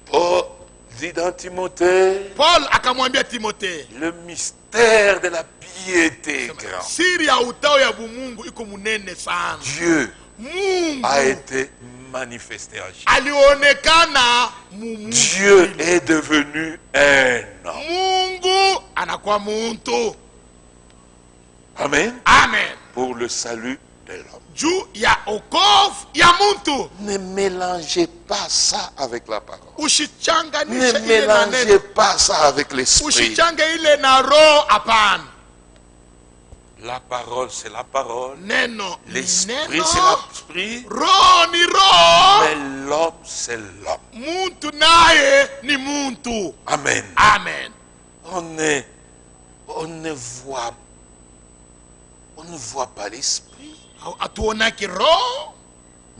Paul dit dans Timothée, Paul akamwambia Timothée, le mystère de la piété est grand. siri ya utao ya bumungu iko munene sana. Dieu Mungu a été manifesté en Jésus. alionekana mu Dieu est devenu un homme. Mungu anakuwa muntu. Amen. Amen. Pour le salut de l'homme. Juu ya okovu ya muntu. Ne mélangez pas ça avec la parole. Ne Usichanganishe ile na mélangez neno. pas ça avec l'esprit. Usichange ile na roho, hapana. La parole, c'est la parole. Neno ni L'esprit, c'est neno. l'esprit. Roho ni roho. Mais l'homme, c'est l'homme. Muntu naye ni muntu. Amen. Amen. On ne voit pas l'esprit, Hatuonaki roho,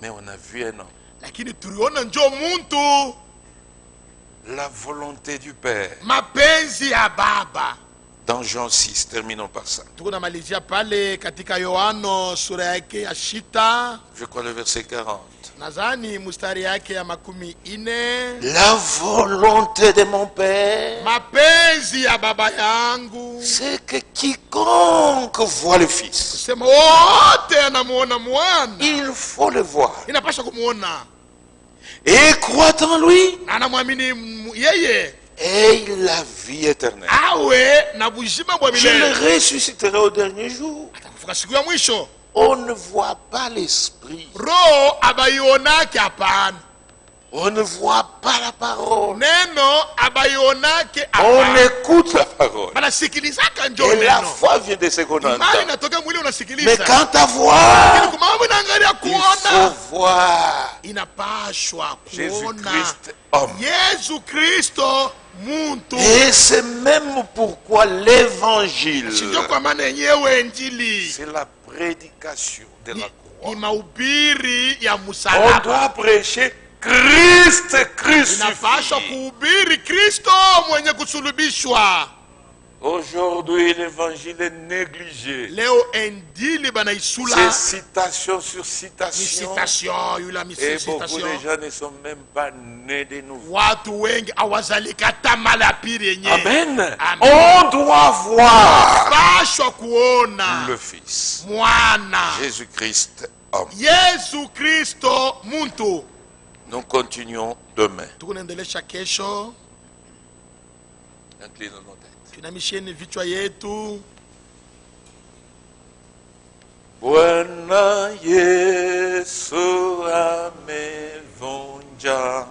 mais on a vu un homme. lakini tuliona njo muntu. La volonté du Père. Mapenzi ya Baba. Dans Jean 6, terminons par ça. Tunamalizia pale katika Yohano sura yake ya 6, Je crois le verset 40. nadhani mstari yake ya 14. La volonté de mon Père, Mapenzi ya Baba yangu, c'est que quiconque voit le Fils, sema wote anamuona mwana, il faut le voir, inapaswa kumuona et croit en lui, na anamwamini yeye, et il a la vie éternelle. awe na buzima bwa Je le milele, ressusciterai au dernier jour. atakufuka siku ya mwisho. On ne voit pas l'esprit, Roho abaionaki, hapana. On ne voit pas la parole. neno abayonake On écoute la parole. banasikilizaka njo Et la neno foi vient de ce qu'on imani entend. inatoka mwili Mais unasikiliza quant à lakini voir, kumambo inaangalia il kuona faut voir inapashwa kuona Jésus-Christ homme. Yesu Kristo muntu Et c'est même pourquoi l'évangile, sinjo kwa maana yenyewe injili c'est la prédication de la croix. ni mahubiri ya On msalaba doit prêcher Christ inapashwa crucifié. kuhubiri Kristo mwenye kusulubishwa. Aujourd'hui, l'évangile est négligé. Leo injili C'est banaisula citation sur ni citation. citation yula Et beaucoup de citation gens ne sont même pas nés de nouveau. watu wengi awazalika hata mara ya pili yenyewe Amen. Amen. On doit voir pashwa kuona le Fils, mwana Jésus-Christ homme. Yesu Kristo muntu. Nous continuons demain. Tukunaendelesha kesho, Inclinons nos têtes. tunamisheni vichwa yetu. Bwana Yesu amevunja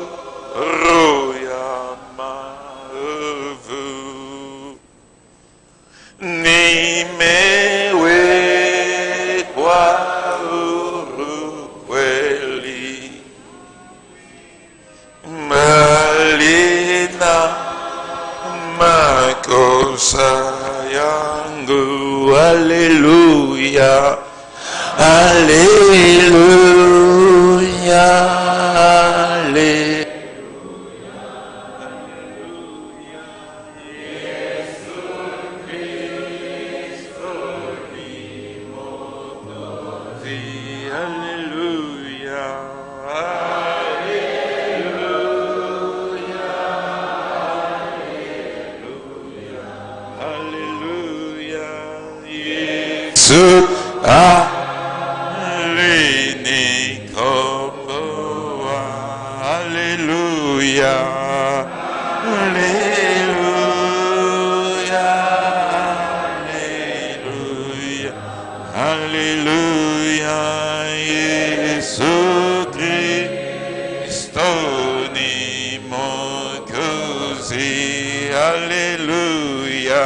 minyororo ya maovu, nimewekwa huru kweli, mbali na makosa yangu. Haleluya, haleluya, haleluya. Yesu alinikomboa. Haleluya, haleluya, haleluya, haleluya. Yesu Kristo ni Mwokozi. Haleluya,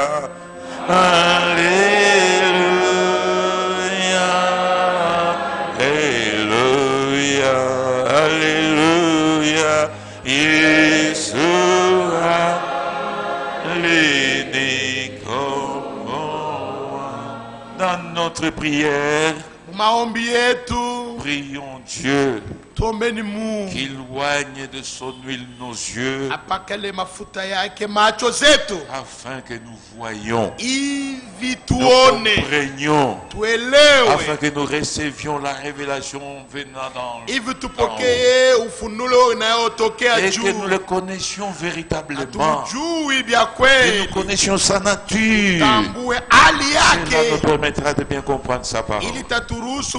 haleluya. Dans notre prière, Maombi yetu prions Dieu tuombeni Mungu qu'il loigne de son huile nos yeux apakale mafuta yake macho zetu afin que nous voyions, hivi nous tuone comprenions, tuelewe afin que nous recevions la révélation venant dans hivi tupokee ufunulo inayotokea et que nous juu. le connaissions véritablement, Hatujui vya que nous kweli, connaissions sa nature. tambue hali Cela nous yake permettra de bien comprendre sa parole. ili taturuhusu